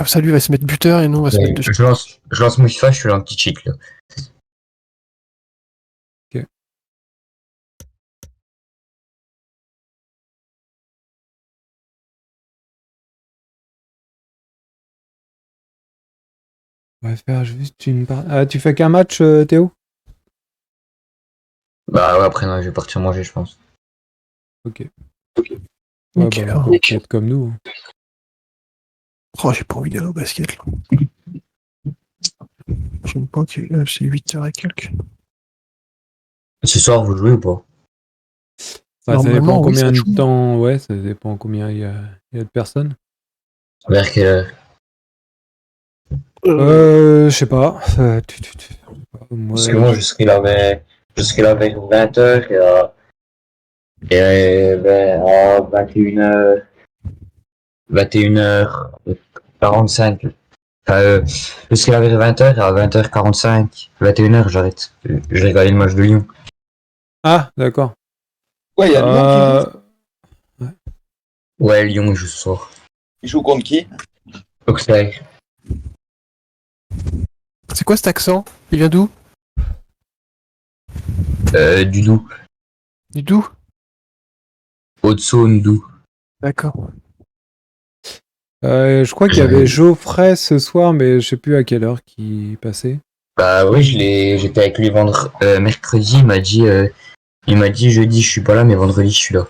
Comme ça, lui va se mettre buteur et nous, on va se mettre dessus. Je lance mon FIFA, je suis l'anti-cheat, là. On va faire juste une part. Ah, tu fais qu'un match, Théo? Bah ouais, après, non, je vais partir manger, je pense. Ok. Nickel. Bah, peut-être comme nous. Hein. Oh, j'ai pas envie d'aller au basket, là. J'aime pas que c'est 8h et quelques. Ce soir, vous jouez ou pas? Bah, ça dépend Normalement, oui, combien ça de joue. temps. Ouais, ça dépend combien il y a de personnes. Vers quelle heure? Je sais pas. Moi, Parce que moi, je serai là vers 20h à 21h45. Enfin, je serai là vers 20h et à 20h45, 21h, j'arrête. Je vais regarder le match de Lyon. Ah, d'accord. Ouais, il y a Lyon qui joue. Ouais, Lyon, il joue ce soir. Il joue contre qui? Auxerre. C'est quoi cet accent? Il vient d'où? Du Doubs. Du Doubs? Haute-Saône, Doubs. D'accord. Je crois qu'il y avait Geoffrey ce soir, mais je sais plus à quelle heure qui passait. Bah oui, j'étais avec lui mercredi, il m'a dit jeudi je suis pas là, mais vendredi je suis là.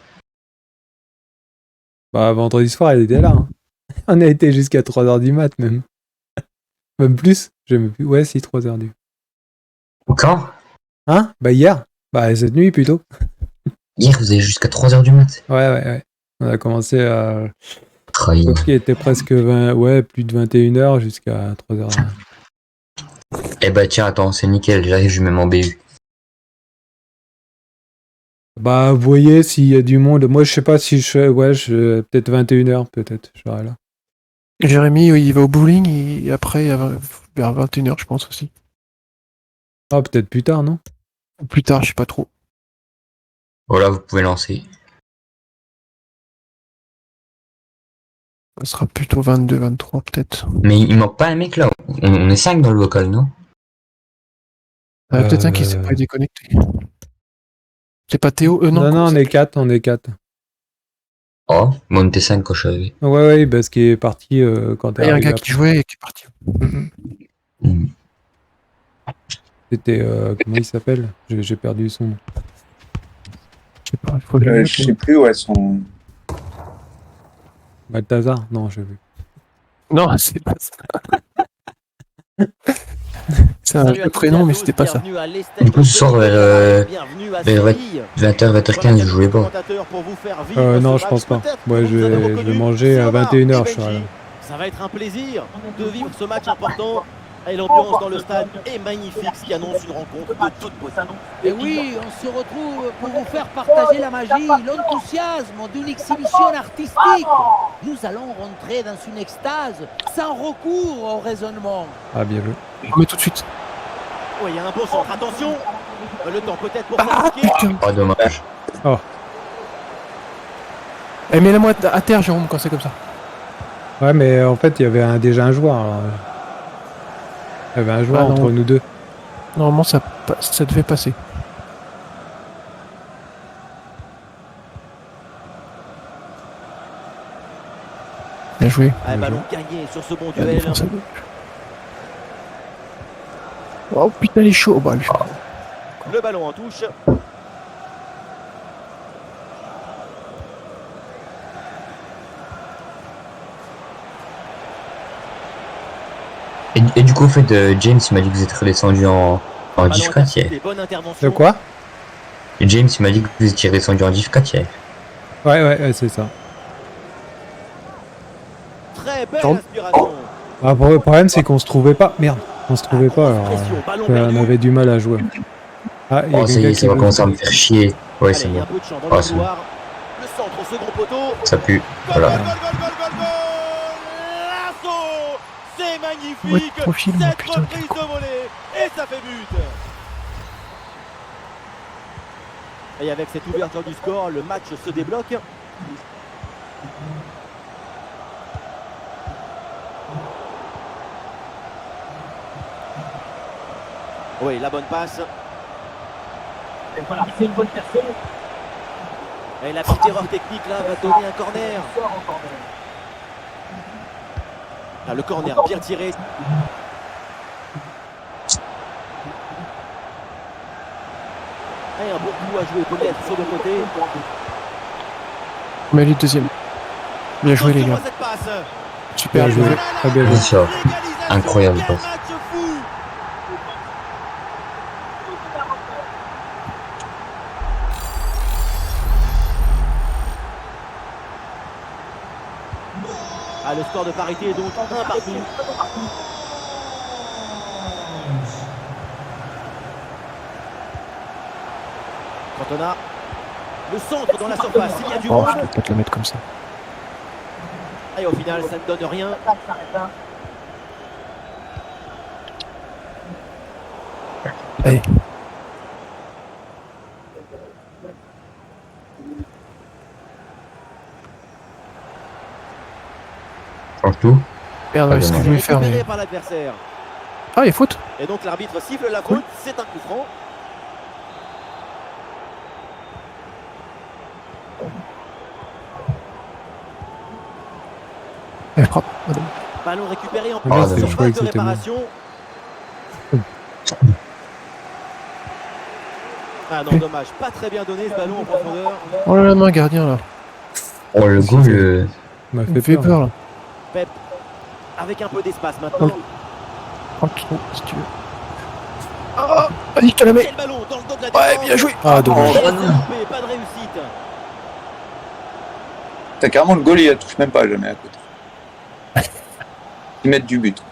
Bah, vendredi soir, elle était là. Hein. On a été jusqu'à 3h du mat, même. Même plus. J'aime plus. Ouais, si, 3h du. Quand? Hein? Bah, hier. Bah, cette nuit, plutôt. Hier, vous avez jusqu'à 3h du mat? Ouais. On a commencé à... Trahir. Ok, il était presque 20... Ouais, plus de 21h jusqu'à 3h. Eh bah tiens, attends, c'est nickel, j'arrive, je mets mon BU. Bah, vous voyez, s'il y a du monde... Moi, je sais pas si je... Ouais, peut-être 21h, peut-être. Je serai là. Jérémy, il va au bowling et après, vers 21h, je pense aussi. Ah, peut-être plus tard, non? Ou plus tard, je sais pas trop. Voilà, vous pouvez lancer. Ça sera plutôt 22, 23 peut-être. Mais il manque pas un mec là, on est 5 dans le local, non? Peut-être un qui s'est pas déconnecté. C'est pas Théo? Non, on est 4, on est 4. Oh, moi on était 5 quand je suis arrivé. Ouais, parce qu'il est parti quand t'es Il y a un arrivé gars après. qui jouait et qui est parti. C'était... comment il s'appelle? J'ai perdu son nom. Je sais pas, il faut le Je sais plus où elles sont. Balthazar? Non, j'ai vu. Non, c'est pas ça. C'est un jeu prénom, mais c'était pas ça. Du coup, ce soir vers 20h, 20h15, je jouais pas. Non, je pense pas. Ouais, je vais manger à 21h, je serai là. Ça va être un plaisir de vivre ce match important. Et l'ambiance dans le stade est magnifique, ce qui annonce une rencontre de toute beauté. Et oui, on se retrouve pour vous faire partager la magie, l'enthousiasme d'une exhibition artistique. Nous allons rentrer dans une extase sans recours au raisonnement. Ah, bien joué. On met tout de suite. Oui, il y a un beau centre, attention. Le temps peut-être pour Ah, putain. Oh, dommage. Oh. Eh, mets-la-moi à terre, Jérôme, quand c'est comme ça. Ouais, mais en fait, il y avait déjà un joueur. Alors... Il y avait un joueur entre nous deux. Normalement, ça devait passer. Bien joué. Un ballon gagné sur ce bon duel. Oh putain, il est chaud. Bah, lui. Le ballon en touche. Et du coup, au fait, James il m'a dit que vous êtes redescendu en diff 4 hier. De quoi? Et James il m'a dit que vous étiez redescendu en diff 4 hier. Ouais, c'est ça. Très belle inspiration. Ah, le problème, c'est qu'on se trouvait pas. Merde, on se trouvait pas. Alors, on avait du mal à jouer. Ah, oh, ça y est, ça va commencer à me faire chier. Ouais, c'est bon. Oh, c'est bon. Le centre au second poteau. Ça pue. Voilà. C'est magnifique. Ouais, profil, cette putain, reprise de volée. Et ça fait but. Et avec cette ouverture du score, le match se débloque. Oui, la bonne passe. Et la petite erreur technique là va donner un corner. Ah, le corner bien tiré. Et un bon coup à jouer peut-être sur le côté. Mais les deuxième. Bien joué, les Attention gars. à cette passe. Super Bien joué. joué. Très bien joué. Bien sûr. L'égalisation, Incroyable quel passe. match fou. Ah, le score de parité est donc 1 partout. Cantona, le centre dans la surface, il y a du Oh, monde. je peux pas te la mettre comme ça. Et au final, ça ne donne rien. Allez. Change tout. Merde, ouais, c'est ce que je voulais faire, Récupéré mais... par l'adversaire. Ah, il y a faute. Et donc l'arbitre siffle la faute, c'est un coup franc. Allez, frappe. Ballon récupéré en Ah, pleine je croyais surface que de c'était bon. réparation. Ah non, dommage, pas très bien donné ce ballon en profondeur. Oh là là, main gardien, là. Oh, le goal, Il m'a Il me fait peur, là. Pep, avec un peu d'espace maintenant. Prends le trou, si tu veux. Ah, vas-y, je te la mets. Quel ballon dans le dos de la Ouais, défense. bien joué. Ah, dommage. Mais pas de réussite. T'as carrément le goal, il la touche même pas jamais à côté. Ils mettent du but.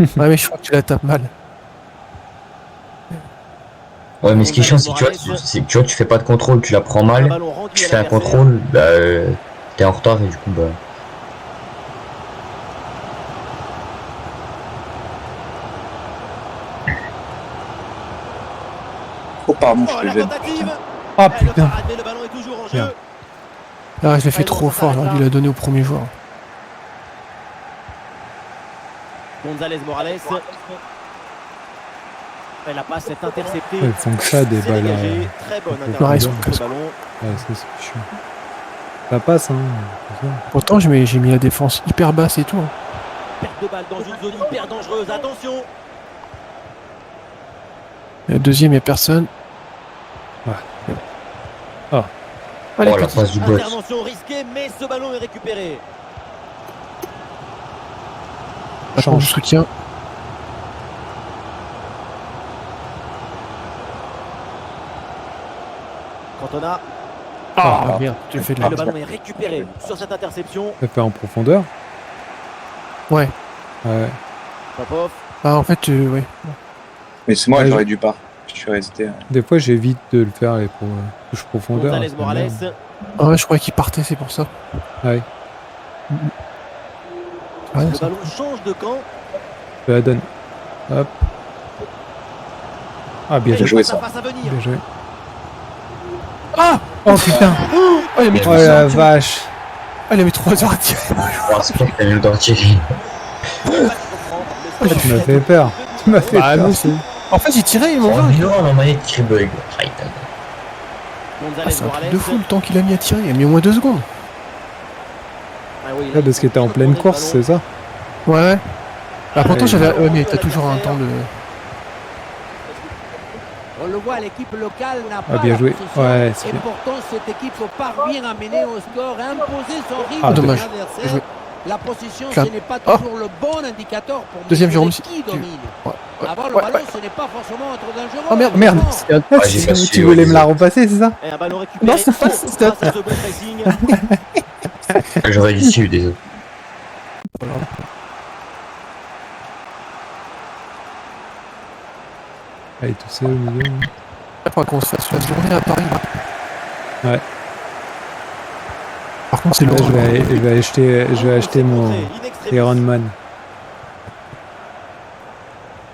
Ouais, mais je crois que tu la tapes mal. Ouais, mais ce qui est chiant, c'est que tu vois, tu fais pas de contrôle, tu la prends Un mal, ballon rendu tu à fais un l'adversaire. contrôle, bah, t'es en retard et du coup, bah. Oh, pardon, Oh, je te la gêne. tentative. Ah Eh, le putain. parade, mais le ballon est toujours en jeu. Merde. Ah, je l'ai fait trop fort, j'aurais dû la donner au premier joueur. González Morales. Et la passe est interceptée. Elles font que ça, des C'est balles. dégagé. Très bonne Ouais, intervention ils sur sont ce ballon. Ouais, ça, c'est chiant. Ça passe, hein. c'est ça. Pourtant, j'ai mis la défense hyper basse et tout. Hein. Perte de balle dans une zone hyper dangereuse. Attention. Le deuxième, il n'y a personne. Ouais. Ah. Allez, Oh, la petit. passe du boss. Intervention risquée, mais ce ballon est récupéré. Attends, je soutiens. Cantona. Ah, merde, tu fais de Et la... le ballon est récupéré sur cette interception. Ça fait en profondeur. Ouais. Ouais. Popov. Ah, en fait, ouais. Mais c'est moi, Ouais, j'aurais dû pas. Je suis resté. Des fois, j'évite de le faire, les touches profondeur. González c'est Morales. merde. Ah ouais, je croyais qu'il partait, c'est pour ça. Ouais. Ouais, Le ça. ballon change de camp. Je la donne. Hop. Ah, bien Et joué. joué, face à ça. face à venir. Bien joué. Ah, Oh putain. oh, il a mis Oh, 3 Oh la heures. vache. Ah, il a mis 3 heures à tirer. Oh, c'est pas que t'as le temps de tirer. Tu m'as fait peur. Tu m'as fait Bah, peur. moi aussi. En fait, j'ai tiré, ils m'ont Oh, vu. non, non, manette qui bug. Aïe, aïe. Ah, González c'est un truc Morales. de fou le temps qu'il a mis à tirer. Il a mis au moins 2 secondes. Ah oui, Ah, parce que t'es en pleine course, c'est ça? Ouais, ouais. Ah, pourtant, Ouais, j'avais. Ouais, mais t'as toujours un temps de. On le voit, l'équipe locale n'a Ah, pas bien la joué. possession. Ouais, c'est Et bien. pourtant, cette équipe parvient à mener au score et à imposer son rythme Ah, à dommage. son Bien adversaire. joué. La possession, Clap. ce n'est pas Oh. toujours le bon indicateur pour Deuxième, mesurer Jérôme, qui domine. Ouais, ouais, Avoir le ouais, ballon, ouais. ce n'est pas forcément être dangereux. Oh merde, Merde. Non. Ah, j'ai pas su, tu voulais me la repasser, c'est ça? Et un ballon récupéré. Non, c'est pas ça, c'est Grâce à ce bon pressing. J'aurais dû suivre, désolé. Allez, tout seul au milieu. Il faudra qu'on se fasse la journée à Paris. Là. Ouais. Par contre, c'est Là, lourd. je vais acheter mon Iron Man.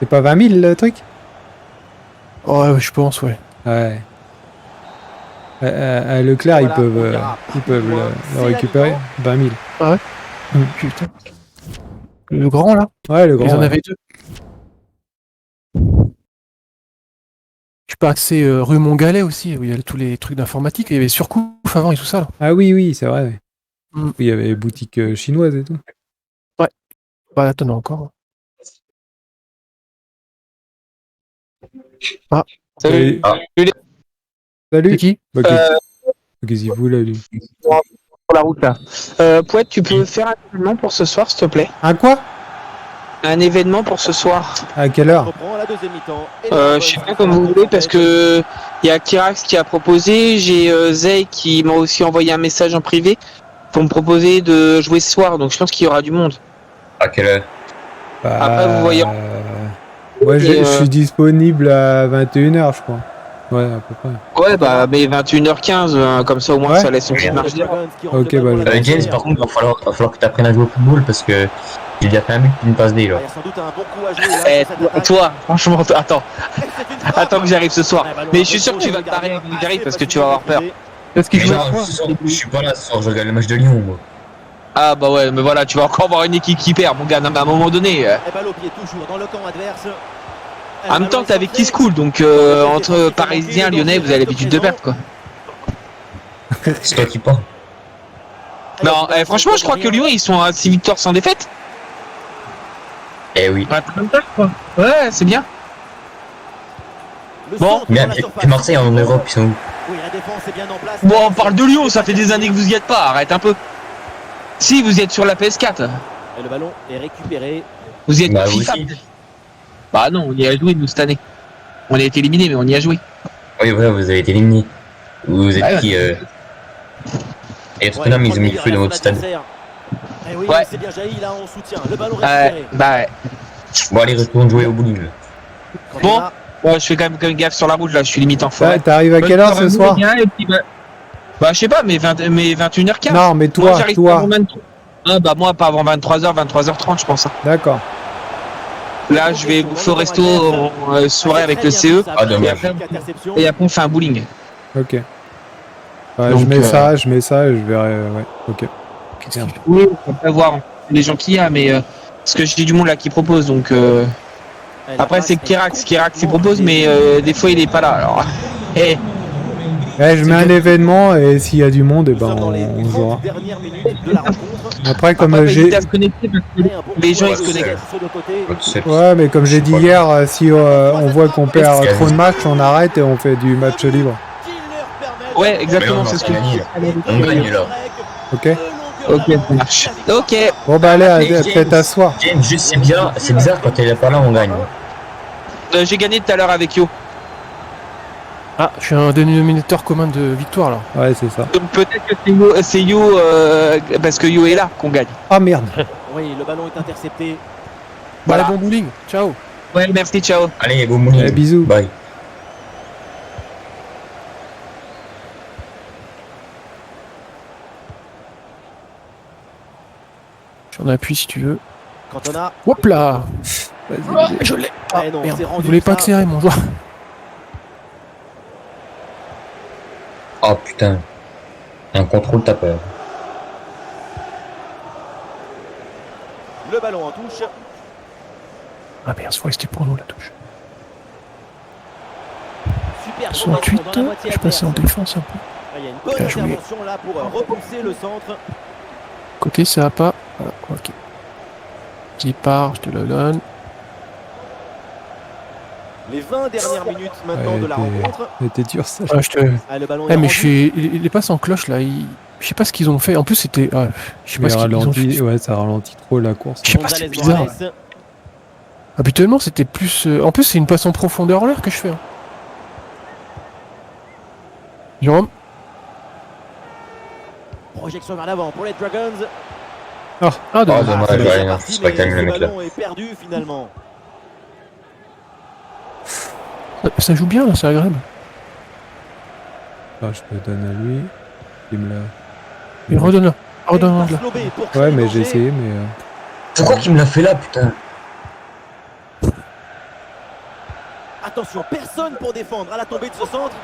C'est pas 20 000 le truc? Ouais, je pense, ouais. Ouais. À Leclerc, Voilà, on ils verra. peuvent le C'est récupérer. la 20 000. Putain. Le grand, là, Ouais, le ils grand. en ouais. avaient 2. suis pas accès rue Montgalet aussi, où il y a tous les trucs d'informatique. Il y avait Surcouf avant et tout ça. Là. Ah oui, c'est vrai. Mm. Il y avait les boutiques chinoises et tout. Bah, t'en as encore. Salut. Ah. C'est Salut. qui? Bah, qu'est-ce qu'il fout là, lui? Sur la route là. Pouette, tu peux faire un événement pour ce soir, s'il te plaît? Un quoi? Un événement pour ce soir. À quelle heure? Reprend la deuxième mi-temps. Je sais pas comme vous voulez parce que il y a Kirax qui a proposé, j'ai Zay qui m'a aussi envoyé un message en privé pour me proposer de jouer ce soir, donc je pense qu'il y aura du monde. À quelle heure? Après, vous voyez. Moi, je Et, suis disponible à 21h, je crois. Ouais, à peu près. Ouais, bah, mais 21h15, comme ça au moins Ouais. ça laisse une petite marge. Ok, bah, James, par contre, va falloir que tu apprennes à jouer au football parce que il y a fait un but qui une passe D là. Il y a sans doute un bon coup à jouer là, Eh, sur cette attaque. toi, franchement, attends Attends que j'arrive ce soir. Ouais, ballon Mais un je suis peu sûr trop, que tu vas le te barrer gardien avec Gary assez parce que tu vas avoir peur. facilement Est-ce qu'il Mais joue genre, à quoi? ce soir, je suis pas là ce soir, je regarde le match de Lyon moi. Ah bah ouais, mais voilà, tu vas encore voir une équipe qui perd, mon gars. Non, mais à un moment donné, Et balle au pied toujours dans le camp adverse. en même temps, t'es avec Kiss Cool, donc entre Parisiens, Lyonnais, vous avez l'habitude de perdre, quoi. C'est toi qui parles. Non, franchement, je crois que Lyon, ils sont à 6 victoires sans défaite. Eh oui. Ouais, c'est bien. Bon. Mais Marseille en Europe, ils sont où? Oui, la défense est bien en place. Bon, on parle de Lyon, ça fait des années que vous y êtes pas, arrête un peu. Si, vous êtes sur la PS4. Et le ballon est récupéré. Vous y êtes Bah, FIFA. aussi. Bah non, on y a joué, nous, cette année. On a été éliminés, mais on y a joué. Oui, ouais, vous avez été éliminé. Vous êtes Ouais, qui Et Tottenham, ils ont mis le feu dans votre stade. Et oui, Ouais. c'est bien jailli là en soutien. Le ballon Ouais, récupéré. bah ouais. Bon, allez, retourne jouer au bowling. Bon. Ouais, je fais quand même gaffe sur la route, là, je suis limite en forêt. T'arrives à quelle heure ce soir? Bah, je sais pas, mais 21h15. Non, mais Moi, toi, j'arrive pas avant 23. Ah, bah, moi, pas avant 23h, 23h30, je pense. D'accord. Là, je vais bouffer au resto en soirée avec le CE. Ah, dommage. Et après, on fait un bowling. Ok. Ouais, Donc, je mets ça, et je verrai. Ouais, ok. Merde. Oui, on va voir les gens qu'il y a, mais parce que j'ai du monde là qui propose, donc après c'est Kirax qui propose, mais des fois il est pas là. Alors, eh, Ouais, je mets un événement et s'il y a du monde, eh ben, on jouera. Après, comme après, j'ai. n'hésitez à se connecter parce que les gens ils se connectent. Ouais, mais comme j'ai dit hier, si on voit qu'on perd trop de matchs, on arrête et on fait du match libre. Ouais, exactement, Mais c'est ce que. On gagne là. Ok. Ok, ça marche. Ok. Bon, bah, allez, Allez, peut-être à soir. James, juste c'est bizarre quand elle est pas là, on gagne. J'ai gagné tout à l'heure avec Yo. Ah, je suis un dénominateur commun de victoire là. Ouais, c'est ça. Donc peut-être que c'est Yo, parce que Yo est là qu'on gagne. Ah merde. Oui, le ballon est intercepté. Voilà. Bon bowling, ciao. Ouais, merci, ciao. Allez, bon bowling. Bisous. Bye. J'en appuie si tu veux. Quand on a. Hop là. Vas-y. Je l'ai. Ah, non, Merde, c'est rendu je voulais pas ça. accélérer mon joueur. Oh putain. Un contrôle tapeur. Le ballon en touche. Ah merde, je crois que c'était pour nous la touche. Super 68, progression dans la moitié je passais en adverse. défense un peu. Ah, il y a une bonne Bien joué. intervention là pour repousser le centre. Côté, ça va pas. Voilà, ok. Qui part, je te le donne. Les 20 dernières minutes maintenant Ouais, de la rencontre. C'était dur ça. Ah, je te. Ah, le ballon Eh, est mais rendu. je suis. Il est pas sans cloche là. Je sais pas ce qu'ils ont fait. En plus, c'était. Ah, je sais pas Mais ce qu'ils ont ralenti, fait. ouais, ça ralentit trop la course. Je sais pas, c'est González bizarre. Morales. Habituellement, c'était plus. En plus, c'est une passe en profondeur en l'air que je fais. Hein. Jérôme. Projection vers l'avant pour les Dragons. Ah, Oh, dommage. dommage, C'est ouais, non, parti, c'est pas mais quand même le ce mec là. ballon est perdu finalement. Ça joue bien là, c'est agréable. Ah, je te donne à lui. Il me l'a. Il redonne là. Redonne là. Passe lobée pour créer Ouais, le mais j'ai danger. essayé, mais. Pourquoi qu'il me l'a fait là, putain? Attention, personne pour défendre à la tombée de ce centre.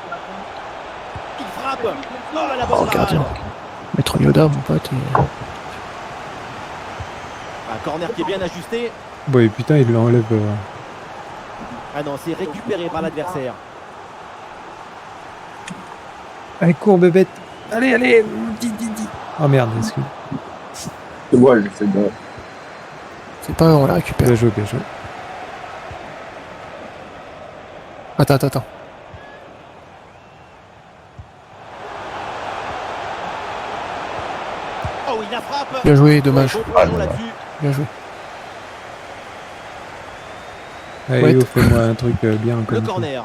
Il frappe. Oh, la bonne Oh, parade. gardien. Maître Yoda, mon pote. Un corner qui est bien ajusté. Bon, et putain, il l'enlève. Ah non, c'est récupéré par l'adversaire. Allez, cours, bébête. Allez, allez. Dis. Oh merde, excuse. C'est moi, je fais bien. C'est pas, on la récupère. Bien joué. Attends. Oh oui, la frappe. Bien joué, dommage. Bon plongeon là-dessus. Bien joué. Allez, Ouais. Léo, fais-moi un truc bien Le comme ça. corner.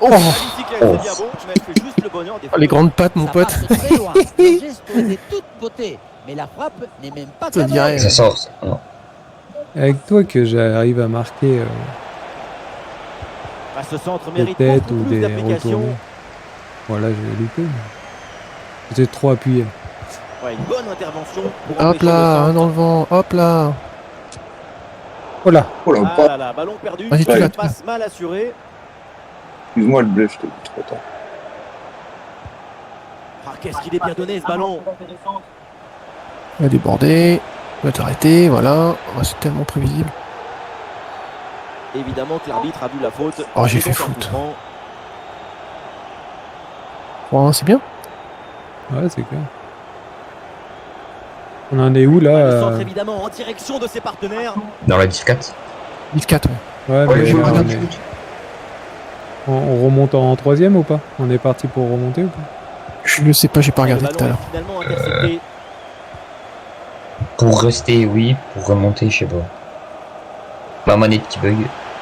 Oh, La bicyclette, c'est bien bon, mais elle fait juste le bonheur des les grandes pattes, mon Ça pote. passe très loin. Le geste était toute beauté, mais la frappe n'est même pas Ça dirait. cadrée. Ça sort, ça. Non. Avec toi que j'arrive à marquer Ah, ce centre des mérite têtes beaucoup ou plus des d'application. retournés. Voilà, j'ai loupé. J'étais trop appuyé. Ouais, une bonne intervention. Pour Hop empêcher là, le un centre. dans le vent. Hop là. Oh là. Oh là, Ah là là, ballon perdu. Vas-y, tu Une l'as. passe mal assurée. excuse-moi le bleu, je t'ai dit trop tard. Ah, qu'est-ce qu'il est bien donné ce ballon. Il va déborder. Il va t'arrêter, voilà. Oh, c'est tellement prévisible. Évidemment que l'arbitre a vu la faute. Oh, j'ai Et fait donc, en faute. coup franc, Bon, c'est bien. Ouais, c'est clair. On en est où Le là centre évidemment en direction de ses partenaires. Dans la 14. 10-4, ouais. Ouais, Ouais, mais je là, regarde. on remonte en troisième ou pas? On est parti pour remonter ou pas? Je ne sais pas, j'ai pas Le regardé ballon tout à est l'heure. finalement intercepté. Pour rester, oui. Pour remonter, je sais pas. La manette qui bug.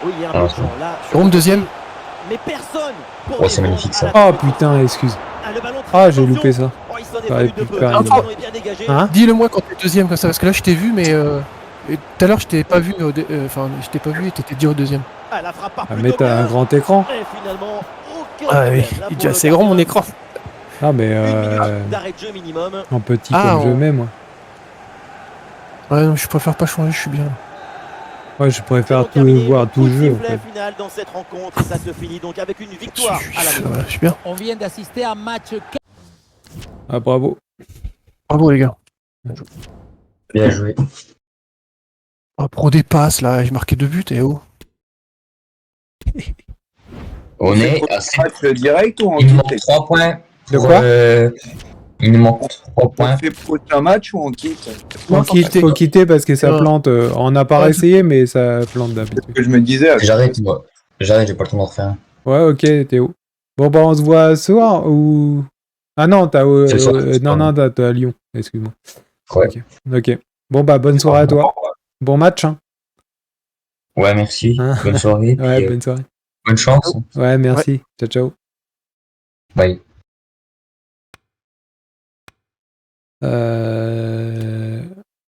Oui, il y a un Ah, peu de c'est champ là. Jérôme, deuxième. Mais personne pour Oh, c'est répondre magnifique, ça. à la Oh tête. putain, excuse. Ah, le ballon très Ah, j'ai attention. loupé ça. Oh, il s'en est J'aurais fallu pu de peu. faire Le une- ballon est bien dégagé. Hein? Dis-le-moi quand t'es deuxième comme ça, parce que là je t'ai vu, mais et tout à l'heure je t'ai pas vu. Enfin, je t'ai pas vu et t'étais dit au deuxième. Ah, la frappe part Ah, plutôt mais t'as un bien. grand écran. Et finalement, aucun Ah oui, problème, là, il est pour déjà le assez grand mon gardien. écran. Ah, mais Une minute d'arrêt de jeu minimum. en petit Ah, comme je on- mets, moi. Ouais, non, je préfère pas changer, je suis bien. Ouais, je préfère Donc, tout terminé, voir tout coup le de jeu. En sifflet fait. final dans cette rencontre et ça se finit donc avec une victoire à la maison. Je suis bien. On vient d'assister à un match Ah, bravo. Bravo les gars. Bien joué. Ah, pro des passes là, j'ai marqué 2 buts et oh. On est à Match direct ou en Il nous manque kit? 3 points. De pour, quoi il nous manque 3 On points. fait prochain match ou on quitte? Non, Faut quitter parce que ça Non. plante. On n'a pas Ouais. essayé, mais ça plante C'est d'habitude. ce que je me disais. J'arrête, moi. J'arrête, j'ai pas le temps d'en refaire. Ouais, ok, Théo. Bon, bah, on se voit ce soir ou. Ah non, t'as. C'est le soir, c'est non, pas non, t'as à Lyon. Excuse-moi. Ouais. Ok. Bon, bah, bonne soirée à toi. Bon match, hein. Ouais, merci. Hein. Bonne soirée. Ouais, puis, bonne soirée. bonne chance. Ouais, merci. Ciao, ciao. Bye.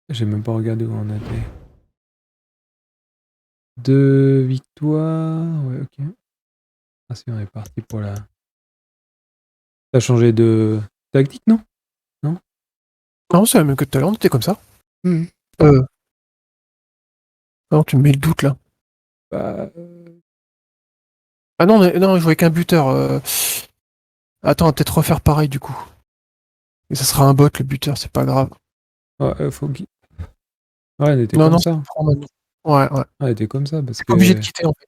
J'ai même pas regardé où on était. 2 victoires. Ouais, ok. Ah si, on est parti pour la. T'as changé de tactique, non? Non, c'est la même que tout à l'heure, on était comme ça. Mhm. Non, tu me mets le doute là. Bah, Ah non, non, je jouais qu'un buteur. Attends, on va peut-être refaire pareil du coup. Et ça sera un bot le buteur, c'est pas grave. ouais, faut qu'il. Ouais, elle était Non, comme non, ça. prends maintenant. Ouais, ouais. Elle était comme ça parce T'es que. pas obligé de quitter en fait.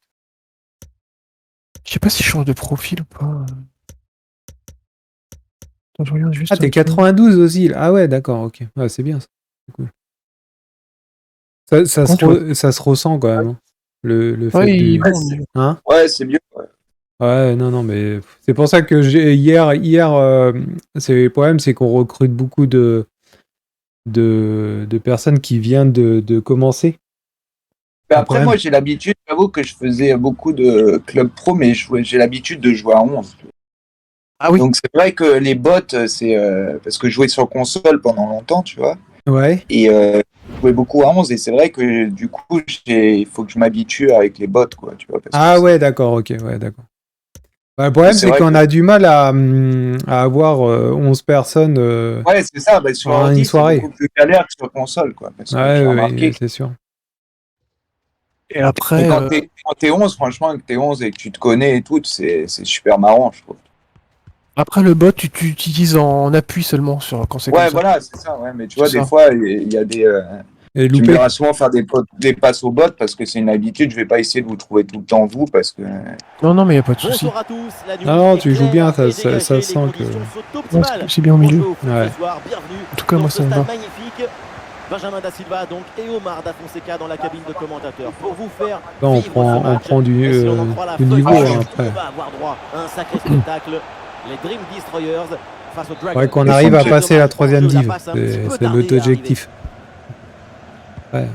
Je sais pas si je change de profil ou pas. Attends, je regarde juste. Ah, t'es un truc. 92 aussi. Là. Ah ouais, d'accord, ok. Ouais, c'est bien ça. C'est cool. Ça se ressent quand même. Hein. Le fait Ouais, de. il- Hein? Ouais, c'est mieux. Ouais. Ouais, non, mais c'est pour ça que hier, c'est le problème, c'est qu'on recrute beaucoup de personnes qui viennent de commencer. Mais Le après, problème- moi, j'ai l'habitude, j'avoue que je faisais beaucoup de clubs pro, mais j'ai l'habitude de jouer à 11. Ah oui. Donc, c'est vrai que les bots, c'est. Parce que je jouais sur console pendant longtemps, tu vois. Ouais. Et je jouais beaucoup à 11, et c'est vrai que du coup, il faut que je m'habitue avec les bots, quoi, tu vois. Parce Ah que ouais, d'accord, ok, ouais, d'accord. Bah, le problème, C'est c'est vrai qu'on que- a du mal à avoir 11 personnes. Ouais, c'est ça. Bah, sur Pendant une ordi, soirée. c'est beaucoup plus galère que sur console, quoi. Parce que Ouais, j'ai ouais, remarqué que c'est sûr. Et après, quand t'es 11, franchement, que t'es 11 et que tu te connais et tout, c'est super marrant, je trouve. après le bot, tu utilises en appui seulement sur quand c'est Ouais, comme ça. voilà, c'est ça, ouais. Mais tu vois, C'est des ça. fois, il y a des. Et Tu me loupé. verras souvent faire des passes aux bottes parce que c'est une habitude. Je vais pas essayer de vous trouver tout le temps vous parce que Non, mais y a pas de souci. Bonjour à tous. La nuit Non, est tu joues claire bien, ça et se dégagée, les sent que... conditions sont Non, optimales. c'est bien au Pour milieu. jouer au foot Ouais. ce soir, bienvenue En tout cas, dans moi, ce ça me stade va. magnifique. Benjamin Da Silva donc et Omar Da Fonseca dans la cabine de commentateurs pour vous faire Là, on vivre prend, ce on match. prend du, Et si l'on en croit la du feuille niveau de hein, match, après. on va avoir droit à un sacré spectacle. Les Dream Destroyers face aux Dragons. Ouais, qu'on Et arrive à son passer la 3e jeu, la div. passe un petit peu C'est tardée notre à objectif. Ouais.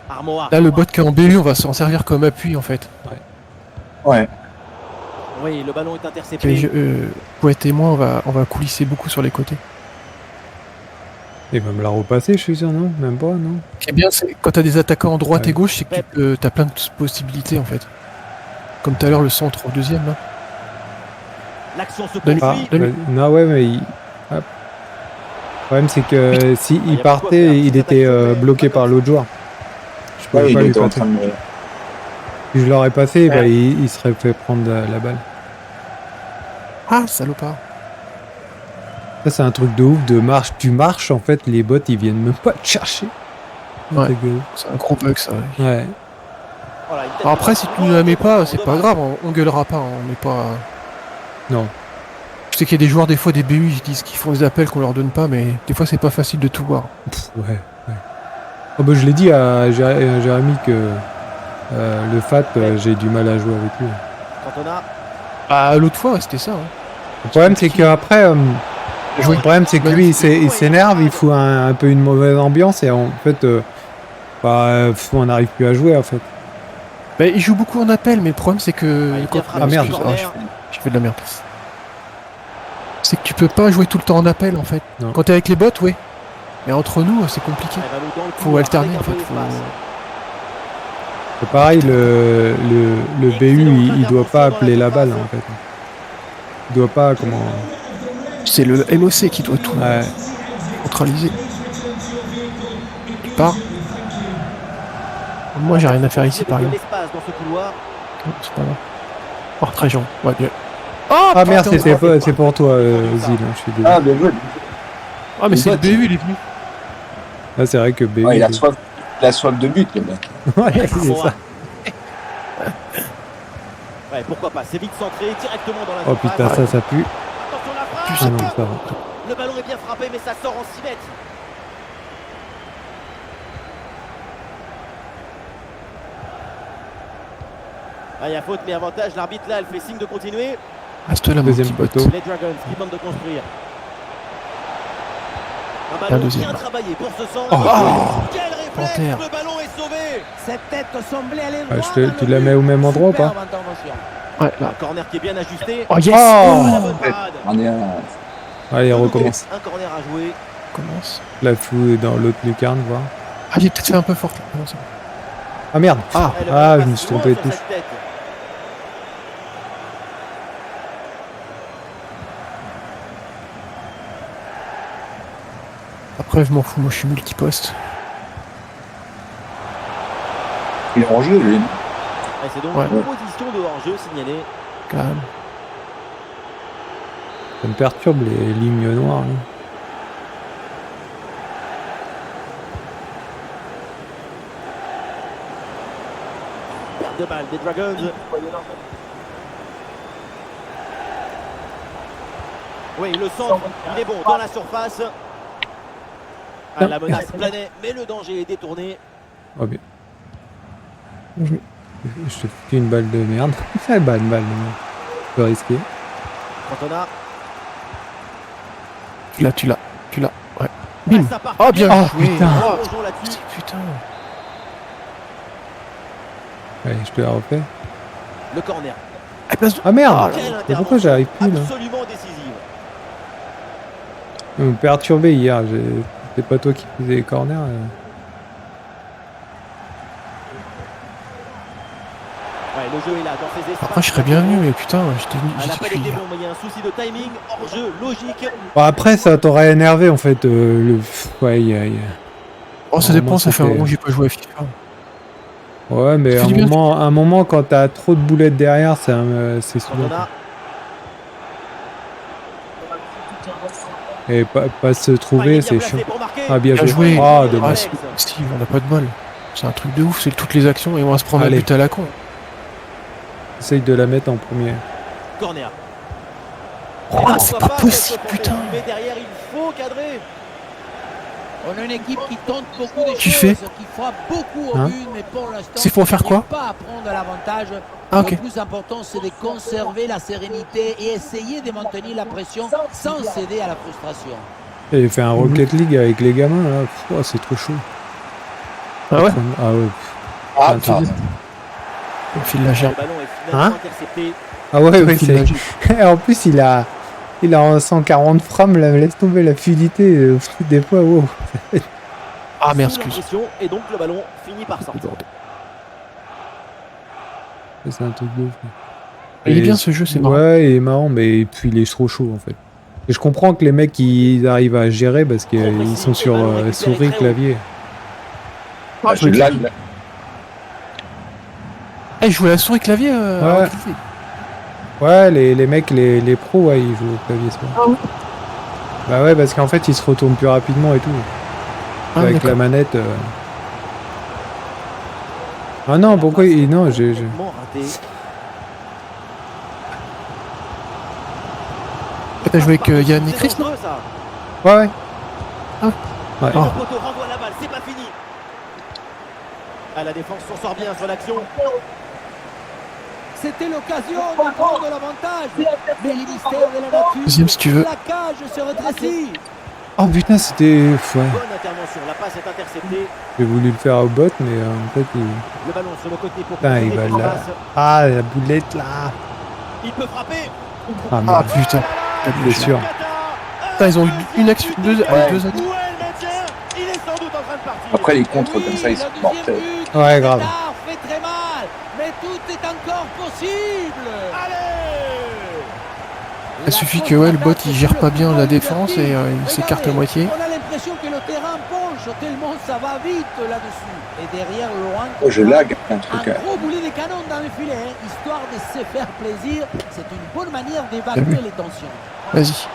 Armoire. Là, le bot qui est en BU, on va s'en servir comme appui en fait. ouais. Oui, le ballon est Et intercepté. Poète et moi, on va coulisser beaucoup sur les côtés. Il va me la repasser, je suis sûr, non? Même pas, non? Ce qui est bien, c'est quand t'as des attaquants en droite Ouais. et gauche, c'est que t'as plein de possibilités en fait. Comme tout à l'heure, le centre au deuxième là. L'action se Donne- poursuit. Donne- Ouais, non, ouais, mais il... Hop. Le problème, c'est que s'il Il y a pourquoi partait, faire il cette était attaque, bloqué mais par l'autre joueur. Je pouvais Ouais, pas il lui était en passer. train de me... Si je l'aurais passé, bah, Ouais. il serait fait prendre la balle. Ah, salopard. Ça, c'est un truc de ouf de marche. Tu marches, en fait, les bots, ils viennent même pas te chercher. Ouais. C'est que- C'est un gros bug ça. Ouais. Ouais. Voilà, une tête Alors après, de- si tu ne la mets pas, c'est pas grave, on gueulera pas, on met pas. Non. Je sais qu'il y a des joueurs, des fois, des BU, ils disent qu'ils font des appels qu'on leur donne pas, mais des fois, c'est pas facile de tout voir. Ouais. Oh, bah, je l'ai dit à Jérémy que le FAT, j'ai du mal à jouer avec lui. Cantona. Ah, l'autre fois, ouais, c'était ça. Hein. Le problème, c'est qu'après, Jouer. le problème, c'est que lui, il s'énerve, il fout un peu une mauvaise ambiance et en fait, on n'arrive plus à jouer en fait. Bah, il joue beaucoup en appel, mais le problème, c'est que. il vient frapper Ah, merde. du Ah, corner. j'ai fait de la merde. C'est que tu peux pas jouer tout le temps en appel en fait. Non. Quand t'es avec les bots, oui. Mais entre nous, c'est compliqué. Eh ben, dans le Faut couloir, alterner avec en un fait. peu Faut... d'espace. C'est pareil, le BU, il doit pas appeler la balle en fait. Il doit pas, comment... C'est le MOC qui doit tout Ouais. centraliser. Tu pars. Moi, j'ai rien à faire ici, Il y a par de exemple. l'espace dans ce couloir. C'est pas grave. Oh, très gentil. Ouais, bien. Oh, Ah merde, putain, c'est pour toi, Zil, je suis désolé. Ah, bien joué. Ah, mais c'est le BU, il est venu. Ah, c'est vrai que BU... Ouais, il a soif de but, le mec. Ouais, c'est Armoire. ça. Ouais, pourquoi pas. C'est vite centré directement dans la Oh surface. putain, ça pue. Attention la frappe. Ah non, ça va. Le ballon est bien frappé, mais ça sort en 6 mètres. Ah, il y a faute, mais avantage. L'arbitre là, elle fait signe de continuer. Reste là, mon Deuxième petit bot. poteau. Les Dragons qui tentent de construire. Un Un ballon deuxième. bien travaillé pour ce centre. Oh. Quel réflexe. Panthère. Le ballon est sauvé. Cette tête semblait aller Ouais, droit tu dans la le mets but. au même endroit ou pas? Superbe intervention. Ouais, là. Un corner qui est bien ajusté. Oh, yes! Oh. Ah, la bonne parade. On est Allez, on recommence. Un corner à jouer. Commence. La fou dans l'autre lucarne, voir. Ah, j'ai peut-être fait un peu fort là. Non, c'est bon. Ah merde. Ah, Elle Ah, passe je me suis loin trompé de sur touche. cette tête. après, je m'en fous. Moi, je suis multiposte. il est en jeu, lui. Et c'est donc Ouais. une position de hors-jeu signalée. Calme. Ça me perturbe les lignes noires. Là. Perte de balle des Dragons. Oui, le centre, il est bon dans la surface. Ah, la menace planait, mais le danger est détourné. Oh bien. Je te fous une balle de merde. Une balle de merde. Un peu risqué. Cantona. Tu l'as. Ouais. Bim. Ça part Oh, bien Oh, joué. putain. Oh, Plongeons là-dessus. putain. Allez, je te la refais. Le corner. Ah, place de- Ah merde. Oh là Quelle Mais pourquoi intervention j'arrive plus là? absolument décisive. Vous me perturbez hier. C'est pas toi qui faisais les corners. Ouais, le jeu est là, dans ses espaces. Après, je serais bien venu, mais putain, j'étais Ah, l'appel je suis- était bon, mais il y a un souci de timing, hors-jeu, logique. Bon, après, ça t'aurait énervé en fait. Ouais, Oh, ça Normalement, dépend, ça fait un c'était- moment que j'ai pas joué à FIFA. ouais, mais Ça fait du bien, un moment, quand t'as trop de boulettes derrière, c'est souvent. Cantona. Et pas se trouver, c'est chiant. Ah, bien Bien joué. joué. Ah, Ah, dommage. Steve, on n'a pas de bol. C'est un truc de ouf, c'est toutes les actions et on va se prendre un Allez. but à la con. Essaye de la mettre en premier. Corner. Ah, c'est pas possible, putain. Mais derrière, il faut cadrer. On a une équipe qui tente beaucoup de Tu choses, fais qui frappe beaucoup au Hein but, mais pour l'instant, C'est pour faire on n'arrive quoi pas à prendre l'avantage. Ah, ok. Le plus important, c'est de conserver la sérénité et essayer de maintenir la pression sans céder à la frustration. Et il fait un Rocket League avec les gamins, là. Pff, oh, c'est trop chaud. Ah ouais Ah ouais. Ah, Ah, tu dis- On file la gerbe. Le ballon est finalement Hein intercepté. Ah ouais, On ouais, file la c'est... gerbe. En plus, il a un 140 frames, là. Laisse tomber la fluidité. Des fois, wow. Ah merde, Sous la excuse. pression, et donc le ballon finit par sortir. C'est un truc de ouf. Il est Et- bien ce jeu, c'est marrant. Ouais, il est marrant, mais puis il est trop chaud, en fait. Et je comprends que les mecs, ils arrivent à gérer parce qu'ils sont sur souris, clavier. Ah, je lag. Là. Eh, je jouais à la souris clavier. Ouais. Ouais, les mecs, les pros, ouais, ils jouent au clavier, c'est Ah ouais. Bah ouais, parce qu'en fait, ils se retournent plus rapidement et tout. Ah, Avec d'accord. la manette. Ah non, pourquoi non, j'ai. Complètement raté. T'as joué avec Yann et Chris, non? dangereux, ça. Ouais, ouais. Ah. Ouais. Et le poteau renvoie la balle, c'est pas fini. Ah, la défense s'en sort bien sur l'action. C'était l'occasion de prendre l'avantage, mais les mystères de la nature, Deuxième, si tu veux. la cage se rétrécit. Oh putain, c'était. Ouais. Bonne intervention, la passe est interceptée. J'ai voulu le faire au bot, mais en fait, il. Le ballon sur le côté pour Putain, il contrôler va la là. passe. Ah, la boulette là. Il peut frapper. Ah Ah merde. putain. C'est sûr. Putain, ils ont eu une action, deux Ouais. actions. Où est le maintien? Il est sans doute en train de partir. Après, les contres comme ça, ils sont Le mortels. deuxième but, Ouais, grave. Bétard fait très mal, mais tout est encore possible. Allez. Il suffit que ouais, le bot il gère pas bien la défense et il s'écarte à Regardez, moitié. On a l'impression que le terrain penche tellement ça va vite là-dessus. Et derrière loin, Oh, je lag un truc. un gros boulet de canon dans le filet, hein, histoire de se faire plaisir. C'est une bonne manière d'évacuer vu les tensions. Vas-y.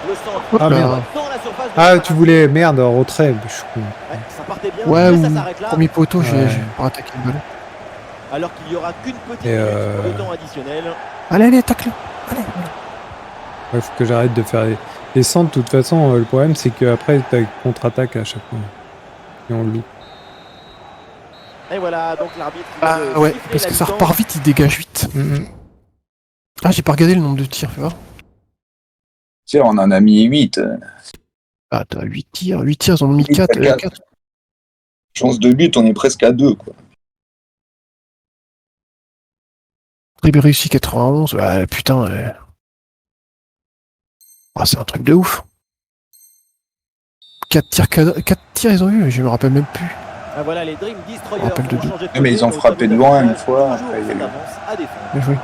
Le centre. Ah, merde. Dans la surface de Ah, tu réparation. voulais. Merde, en retrait. Je suis con. Ouais, ça partait bien, Ouais, mais ou ça s'arrête là. premier poteau, Ouais. j'ai pas attaqué le ballon. Alors qu'il n'y aura qu'une petite Et minute de temps additionnel. Allez, tacle-le. Allez. Ouais, faut que j'arrête de faire les centres. De toute façon, le problème, c'est qu'après, t'as contre-attaque à chaque fois. Et on le loupe. Et voilà, donc l'arbitre. Ah vient de ouais, siffler parce la que ça mi-temps. repart vite, il dégage vite. Ah, j'ai pas regardé le nombre de tirs, fais voir. Tiens, on en a mis 8. Ah, t'as 8 tirs, ils en ont mis 4. Quatre. Chance de but, on est presque à 2, quoi. Dribble réussi 91. Ouais, putain. Ah, c'est un truc de ouf. 4 tirs, ils ont eu, je me rappelle même plus. Ah, voilà, les Dream Destroyers On rappelle de vont deux. changer de Ouais, mais côté, ils ont au frappé tableau de loin une d'affichage, fois, toujours après, il y a cette eu- avance à défendre. Bien joué.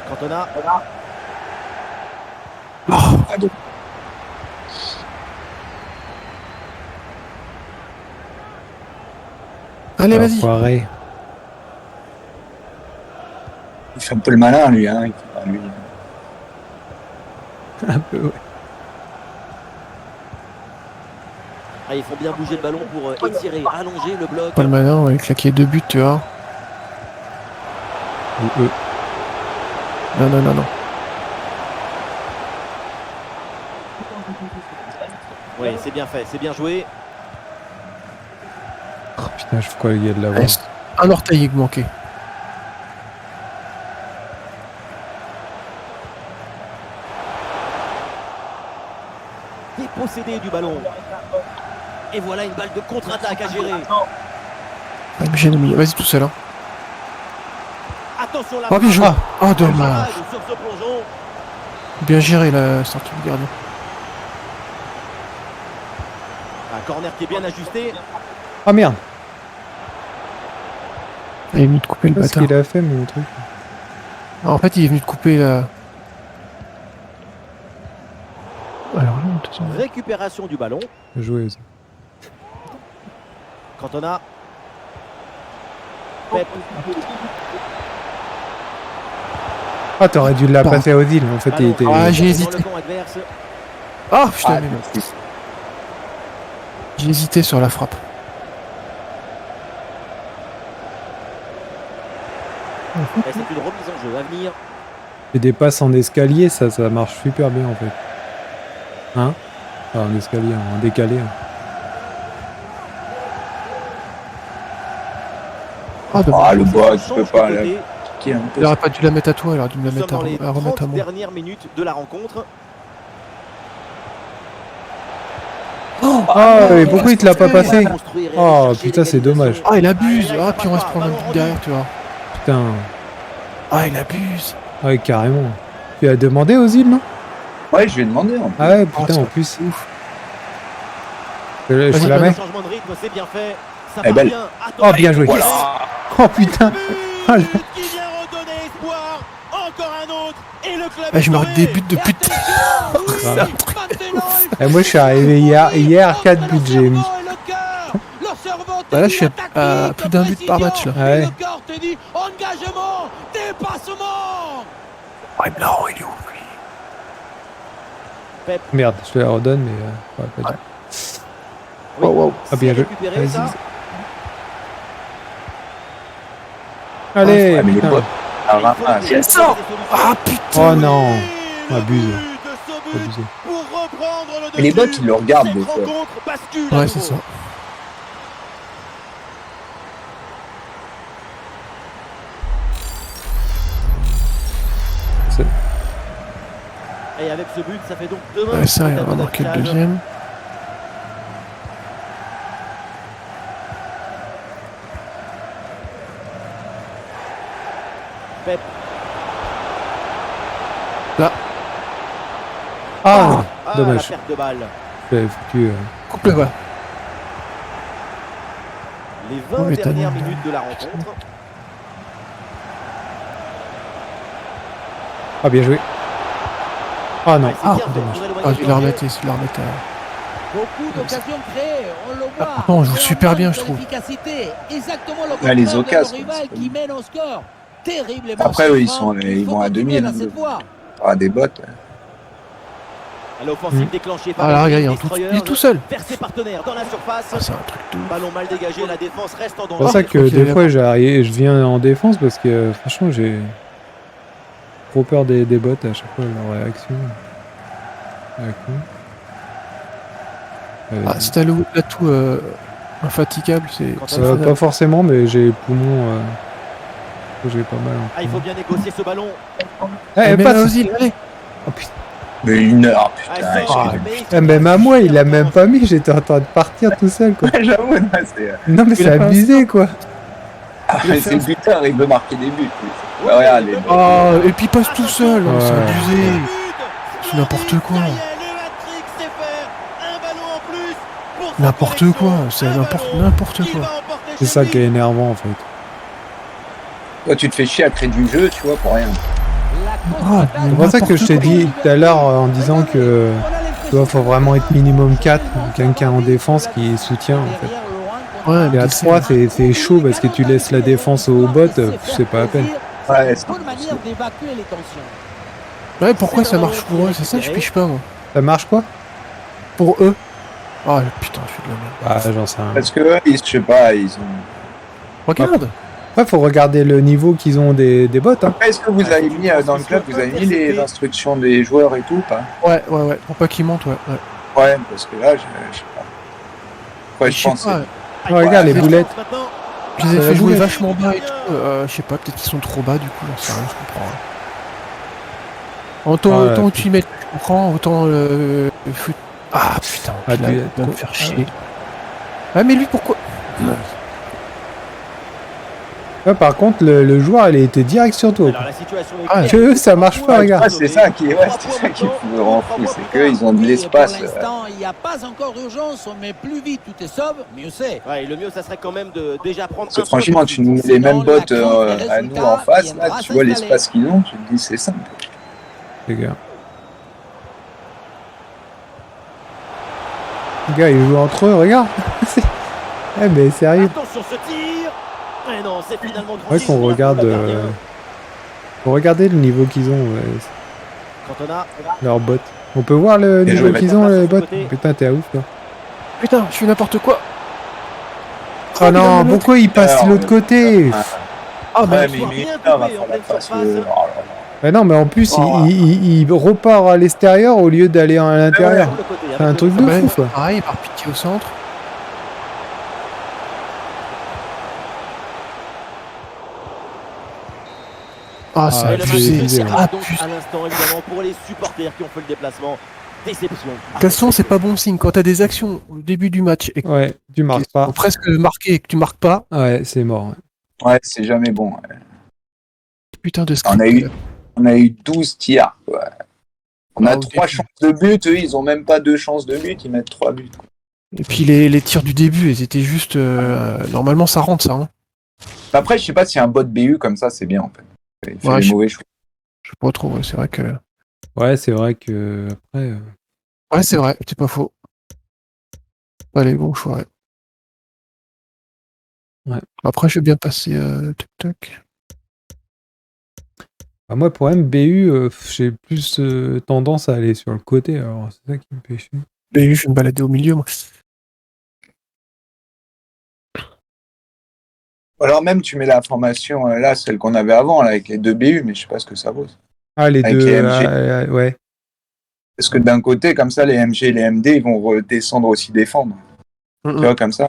Cantona. Oh, allez, vas-y. Enfoiré. Il fait un peu le malin, lui. Hein. Lui. Un peu, ouais. Ah, ils font bien bouger le ballon pour étirer, allonger le bloc. Pas le malin, ouais, claquer 2 buts, tu vois. Ou eux. Non. Oui, c'est bien fait, c'est bien joué. Oh, putain, je crois qu'il y a de la voix. Ouais, un orteil qui manquait. Dépossédé du ballon. Et voilà une balle de contre-attaque à gérer. Ah, mais j'ai mis. Vas-y, tout seul. Hein. Attention la Oh, bien joué. Oh, Parade dommage. sur ce plongeon. Bien géré la sortie du gardien. Un corner qui est bien ajusté. Ah merde. Il est venu de couper le Je sais pas ce bâtard. qu'il a fait, mon truc. En fait, il est venu de couper la. Alors là, de toute façon. Récupération du ballon. Bien joué aussi. Cantona. Pep. Ah, t'aurais dû la Pardon. passer aux îles. En fait, il était. Ah, j'ai Dans hésité. le camp adverse. Ah, putain, Ah, mais non. J'ai hésité sur la frappe. Et c'est une remise en jeu à venir. Et des passes en escalier, ça marche super bien en fait. Hein? Enfin, en escalier, en décalé. Hein. Ah, dommage. Ah, le bot, tu Change peux de pas la côté. piquer un peu. Il aurait pas dû la mettre à toi, il aurait dû me la Nous mettre sommes dans les à remettre à 30 moi. dernières minutes de la rencontre. Ah, mais pourquoi il te l'a pas Ouais. passé? Construire et Oh, aller chercher putain, c'est l'égalisation. dommage. Ah, il abuse. Aïe, aïe, Ah, puis on va se prendre un ballon but derrière, tu vois. Putain. Ah, il abuse. Ouais, carrément. Tu as demandé aux îles, non? Ouais, je vais demander. En plus. Ah ouais, putain, ça- en plus. Ouf. Je Vas-y, la Le mets. changement de rythme, c'est bien fait. Ça Elle est part belle. bien. Oh, bien joué. Voilà. Oh putain. Ah, le- Qui vient redonner espoir. Encore un autre. Et le club. Ah, je est me sauvé. rate des buts depuis. Grave. Maintenant, Et moi, je suis arrivé hier 4 buts, j'ai mis. Bah là, je suis à plus d'un but par match, là. Ouais. Le corps te dit engagement, dépassement. Ah, il me l'a rendu, lui. Merde, je te la redonne, mais. Ouais, pas du- Wow, wow. Ah, bien joué. récupéré, Vas-y. ça. Allez, Ah, mais les putain. bots. Ah, Il faut ramasse. trouver des solutions. Ah, putain. Oh non. Le Abuse. but de ce but Abusé. pour reprendre le Mais les dessus. bots, ils le regardent, Cette des fois. rencontre bascule à Ouais, nouveau. c'est ça. Et avec ce but, ça fait donc demain. Ouais, ça, il un va marquer le avantage. deuxième. Pep. Ah, Ah, dommage. la perte de balle. J'avais foutu. Coupe le bas. Les 20 Oh, mais dernières t'as- minutes de la rencontre. Ah, bien joué. Ah non. Ouais, c'est Ah, bien fait dommage. pour éloigner Ah, le je vais le danger. remettre, je vais le remettre. Beaucoup d'occasions créées, on le voit. pourtant, on joue Mais super manque bien, de je trouve. l'efficacité. Exactement le Ouais, contraire les de occasions, nos rivales c'est pas qui bien. mènent au score. Terriblement. Après, eux, ils souffrant. sont- Il ils faut vont à continuer 2000, dans hein, cette de- voie. Ah, des bots. À l'offensive Mm. déclenchée par Ah, là, le regarde, il est, destroyer il est tout seul. vers ses partenaires dans la surface. Ah, c'est un truc de ouf. Ballon mal dégagé, la défense reste en C'est danger. pour ça je que crois qu'il des avait fois, je viens en défense parce que franchement, j'ai trop peur des bots à chaque fois, leur réaction. Avec nous. Ah, si t'as l'atout infatigable, c'est. Quand c'est on a- faisable. Pas forcément, mais j'ai les poumons. J'ai pas mal. Ah, il faut bien négocier ce ballon. Eh, Mais passe. là, vas-y, allez. Oh, putain. Mais 1 heure, Ah, putain. il sort, Ah, mais il Eh, même à moi, il l'a même pas mis. J'étais en train de partir tout seul, quoi. J'avoue, non, c'est. Non, mais Il c'est a fait un abusé, quoi. Ah, Il a fait c'est un- le buteur, il veut marquer des buts. lui. Ouais, Regarde, le les but. Oh, et puis il passe tout seul. Ouais. C'est abusé. But. C'est n'importe quoi. Le hat-trick, c'est faire un ballon en plus pour sa N'importe collection. quoi. C'est Un n'importe ballon qu'il quoi. va emporter C'est chez ça lui. qui est énervant, en fait. Toi, tu te fais chier à créer du jeu, tu vois, pour rien. C'est pour ça que je t'ai dit tout à l'heure en disant que tu vois, faut vraiment être minimum 4, quelqu'un en défense qui soutient, en fait. Ouais, Et à mais 3, c'est chaud parce que tu laisses la défense au bot, c'est pas la peine. Ouais, c'est Bonne manière d'évacuer les tensions. Ouais, pourquoi ça marche pour eux? C'est ça, je piche pas, moi. Ça marche, quoi? Pour eux. Ah, putain, je fais de la merde. Ah, j'en sais rien. Parce que, je sais pas, ils ont. Regarde. Ouais, faut regarder le niveau qu'ils ont des bots, hein. Après, est-ce que vous avez mis dans le club, vous avez mis les instructions des joueurs et tout ou pas? Ouais, ouais, ouais. Pour pas qu'ils montent, ouais. Ouais. Ouais, parce que là, je sais pas. Ouais, je sais pense. pas, Oh, regarde les Ouais. boulettes. Maintenant, je les ai Ça fait va jouer bouger. vachement bas et tout. Je sais pas, peut-être qu'ils sont trop bas, du coup, j'en sais rien, je comprends. Ah, Autant ouais, tu mets, je comprends, autant le foot. Ah, putain, Ah, il va me tu- faire chier. Ah, mais lui, pourquoi? Ouais, par contre, le joueur, il a été direct sur toi. alors la situation est Ah, claire. Que eux, ça marche pas, Ouais, regarde. c'est ça qui est, ouais, c'est ça qui me rend fou, c'est qu'ils ont de l'espace. Pour l'instant, il n'y a pas encore urgence, mais plus vite tu te sauves, mieux c'est. Ouais, et le mieux, ça serait quand même de déjà prendre Parce que un franchement, point tu de nous suite. mets les mêmes Sinon, bots la crise des à nous résultats en face, viendra là, tu vois s'installer. l'espace qu'ils ont, tu te dis c'est simple. Les gars. Les gars, ils jouent entre eux, regarde. Eh, mais sérieux. Attention ce tir. Eh non, c'est finalement Ouais, qu'on regarde. Faut regarder le niveau qu'ils ont, Cantona. leurs bots. On peut voir le Bien niveau joué, qu'ils ont, les bots. Putain, t'es à ouf, là. Putain, je fais n'importe quoi. Oh non, pourquoi il passe Alors, de l'autre côté? Ah, Ouais, mais mais bien là, va doublé en falloir pleine faire ce- surface. oh là là. Mais non, mais en plus, Oh. il repart à l'extérieur au lieu d'aller à l'intérieur. Sur le côté, avec C'est un le truc de Ben, fou, quoi. pareil, par pitié au centre. Ah, Ah, c'est Et le match c'est abusé, se abusé, c'est ouais. termine donc abusé. à l'instant, évidemment, pour les supporters qui ont fait le déplacement. Déception. De toute façon, c'est pas bon signe. Quand t'as des actions au début du match et Ouais, tu marques qui pas. sont presque marquées et que tu marques pas, Ouais, c'est mort. Ouais. Ouais, c'est jamais bon. Ouais. putain de On script. a eu, on a eu 12 tirs. Quoi. On Ah, a au 3 début. chances de but. Eux, ils ont même pas 2 chances de but. Ils mettent 3 buts. Quoi. Et puis les tirs du début, ils étaient juste. Normalement, ça rentre, ça. Hein. Après, je sais pas si un bot BU comme ça, c'est bien en fait. Il fait Ouais, des je- mauvais choix. Je sais pas trop, ouais, c'est vrai que. Ouais, c'est vrai que après. Ouais, c'est vrai, c'est pas faux. Allez, bon choix, ouais. Ouais. Après, je vais bien passer. Toc. Bah, moi, pour MBU, j'ai plus tendance à aller sur le côté. Alors, c'est ça qui me fait chier. BU, je vais me balader au milieu, moi. Alors même, tu mets la formation là, celle qu'on avait avant, là, avec les 2 BU, mais je sais pas ce que ça vaut. Ah, les Avec deux. les MG. Ouais. Parce que d'un côté, comme ça, les MG et les MD, ils vont redescendre aussi défendre. Tu vois, comme ça.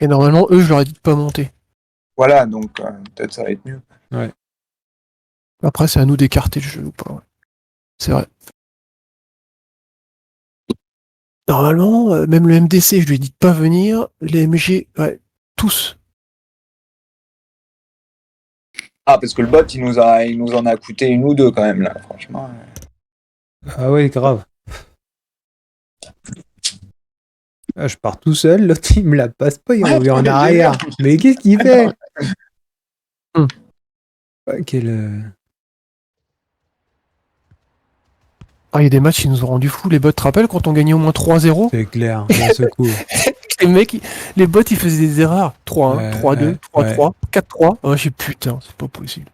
Et normalement, eux, je leur ai dit de pas monter. Voilà, donc peut-être ça va être mieux. Après, c'est à nous d'écarter le jeu ou pas. Ouais. C'est vrai. Normalement, même le MDC, je lui ai dit de pas venir. Les MG, ouais, tous. Ah, parce que le bot, il nous en a coûté 1 ou 2 quand même, là, franchement. Ah ouais, grave. Ah, je pars tout seul, l'autre il me la passe pas, il Ouais, revient en mais arrière. Mais qu'est-ce qu'il fait? Ouais, Ah, il y a des matchs qui nous ont rendu fous. Les bots, te rappelles quand on gagnait au moins 3-0? C'est clair, d'un seul coup. Les mecs, les bots, ils faisaient des erreurs. 3-1, Ouais, 3-2, ouais, 3-3, 4-3. Ah, j'ai putain, c'est pas possible.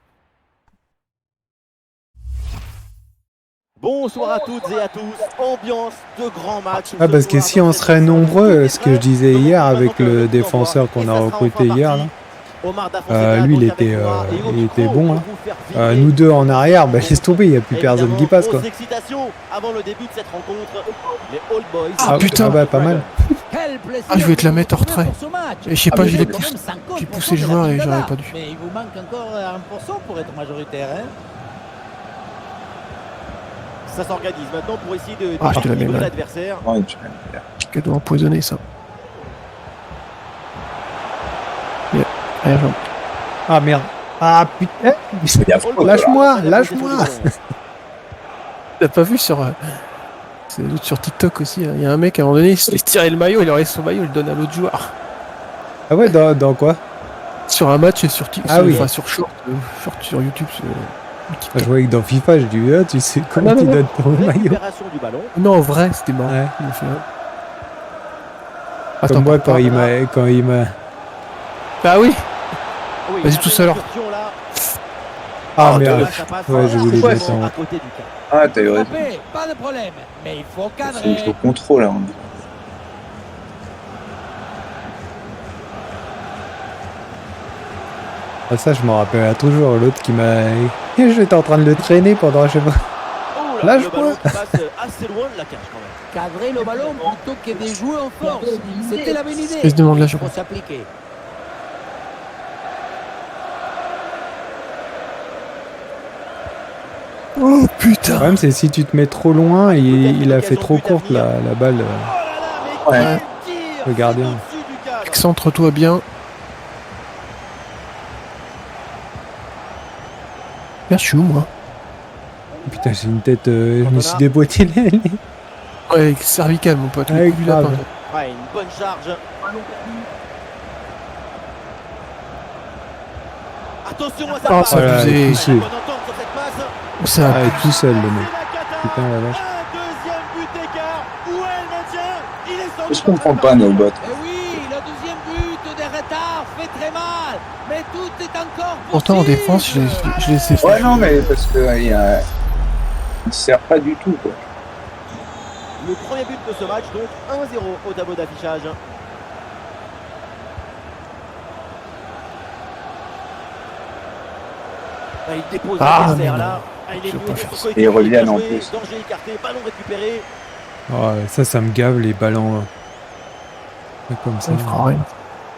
Bonsoir à toutes et à tous. Ambiance de grand match. Ah, parce que si on serait nombreux, ce que je disais hier avec le défenseur qu'on a recruté hier, là, lui, il était bon. Hein. Nous deux en arrière, bah, laisse tomber, il n'y a plus personne qui passe, quoi. Avant le début de cette rencontre, les All Boys. Ah, putain. bah, pas mal. Quel plaisir Ah, je vais te la mettre en retrait. pour ce match. Et je sais pas, mais j'ai j'ai poussé le joueur et j'aurais pas dû. Mais il vous manque encore 1% pour être majoritaire. Hein. Ça s'organise maintenant pour essayer de Ah, je te la mets déséquilibrer mal. l'adversaire. Ouais, tu- Cadeau empoisonné, ça. Allez, Jean. Ah, merde. Ah, putain. C'est affreux, quoi. Lâche-moi, lâche-moi. T'as pas vu sur. Sur TikTok aussi, hein. Il y a un mec à un moment donné, il se laisse tirer le maillot, il enlève son maillot, il le donne à l'autre joueur. Ah ouais, dans quoi? Sur un match et sur TikTok, Ah oui. enfin sur short sur YouTube. Ah, je voyais que dans FIFA, j'ai dit, ah, tu sais comment non, tu non. donnes ton maillot? Récupération du ballon. Non, en vrai, c'était marrant. Ouais. Il a fait un- Comme moi, pars pas. quand il m'a... Bah oui. Oui, Vas-y, il a tous fait une alors. incursion, là. Ah, Ah, merde. Ça passe. Ouais, j'ai voulu Pourquoi mettre en- à côté du cas. Ah, t'as eu raison. Frappé, pas de problème. Mais il faut C'est cadrer. au contrôle, là. Ah, ça, je m'en rappelle toujours. L'autre qui m'a... J'étais en train de le traîner pendant, je sais pas... Oh Lâche le ballon moi. qui passe assez loin de la cage quand même. Cadrer le ballon plutôt que de jouer en force. C'était la bonne idée. Il se demande là, je Il faut crois. s'appliquer. Oh Le putain. problème, c'est si tu te mets trop loin, il a fait trop courte la balle. Oh là là, mais Ouais. quel tir. Le gardien. C'est au-dessus du cadre. Excentre-toi bien. Merde, je suis où moi? Putain, j'ai une tête... je me suis déboîté les... Ouais, cervical, mon pote. Ouais, Le coup du grave. lapin. Ouais, une bonne charge. Attention à ça. Oh, passe. ça Voilà, abusé. poussé. Bonne entente sur cette passe. Ça Ah, il est tout seul, le mec. C'est la cata. Putain, la vache. Un deuxième but d'écart. Où est le maintien? Il est sans Je comprends pas nos bots. Et oui, le deuxième but de retard. Ça fait très mal, mais tout est encore possible. Pourtant en défense, je les ai fait. Ouais, non, mais parce que il sert pas du tout, quoi. Le premier but de ce match, donc 1-0 au tableau d'affichage. Il dépose l'adversaire là. Il est je mieux peux pas que faire son ça. coéquipier Et ils reviennent qui a en joué. plus. Danger écarté, ballon récupéré. Ouais, ça me gave les ballons. Pas comme ça. Ça ne fera rien.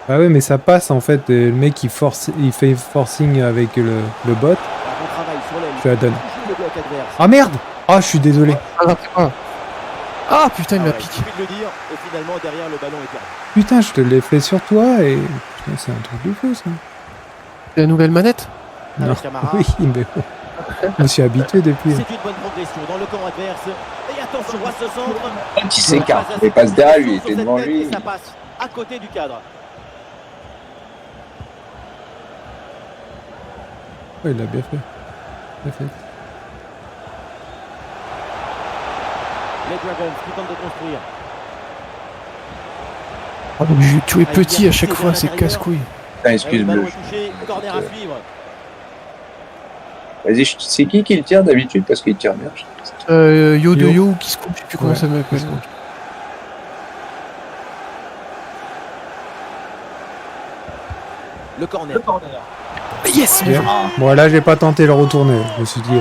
Ah ouais, mais ça passe en fait. Le mec il fait forcing avec le bot. Un bon travail sur l'aile. Je la donne. Toucher le bloc adverse. Ah merde! Ah, je suis désolé. Ah, non, c'est pas. Ah putain, il m'a Ouais, piqué. suffit de le dire. Et finalement, derrière, le ballon est perdu. Putain, je te l'ai fait sur toi et. Putain, c'est un truc de fou ça. C'est la nouvelle manette? Non. Avec Camara. Oui, mais bon. Je me suis habitué depuis. C'est une bonne progression dans le camp adverse. Et attention à ce centre. Qui s'écarte. Il passe derrière lui, il était devant lui. Et ça passe à côté du cadre. Ouais, il a bien fait. Bien fait. Les Dragons qui tentent de construire. Ah, donc tu es petit à chaque fois, c'est casse-couille. Putain, excuse Le ballon bleu. est touché. Corner à suivre. Vas-y, c'est qui le tire d'habitude? Parce qu'il tire bien. Yo de Yo qui se coupe, je sais plus comment Ouais. ça m'appelle. Le corner. Yes! Bien. Bon, là, j'ai pas tenté le retourner. Je me suis dit,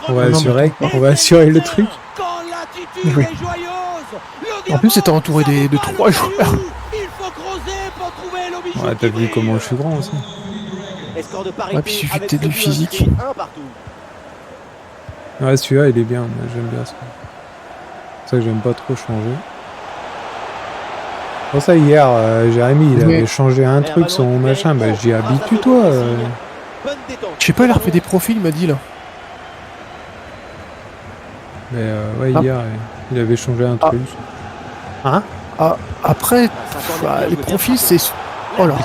on va assurer le truc. Quand l'attitude Oui. est joyeuse. En plus, c'était entouré de 3 joueurs. Il faut creuser pour trouver l'objet. Ouais, t'as vu comment je suis grand aussi. Et score de parité Ouais, puis il suffit avec peut-être ce du but physique. inscrit, un partout. Ouais, celui-là, il est bien. Moi, j'aime bien ça. C'est ça que j'aime pas trop changer. Pour ça, hier, Jérémy, il Oui. avait changé un truc, son machin. Bah, j'ai habitue-toi. Bonne détente. Je sais pas, il a refait des profils, il m'a dit là. Mais ouais, Ah. hier, il avait changé un truc. Hein? Ah, après, les profils, c'est. Oh là,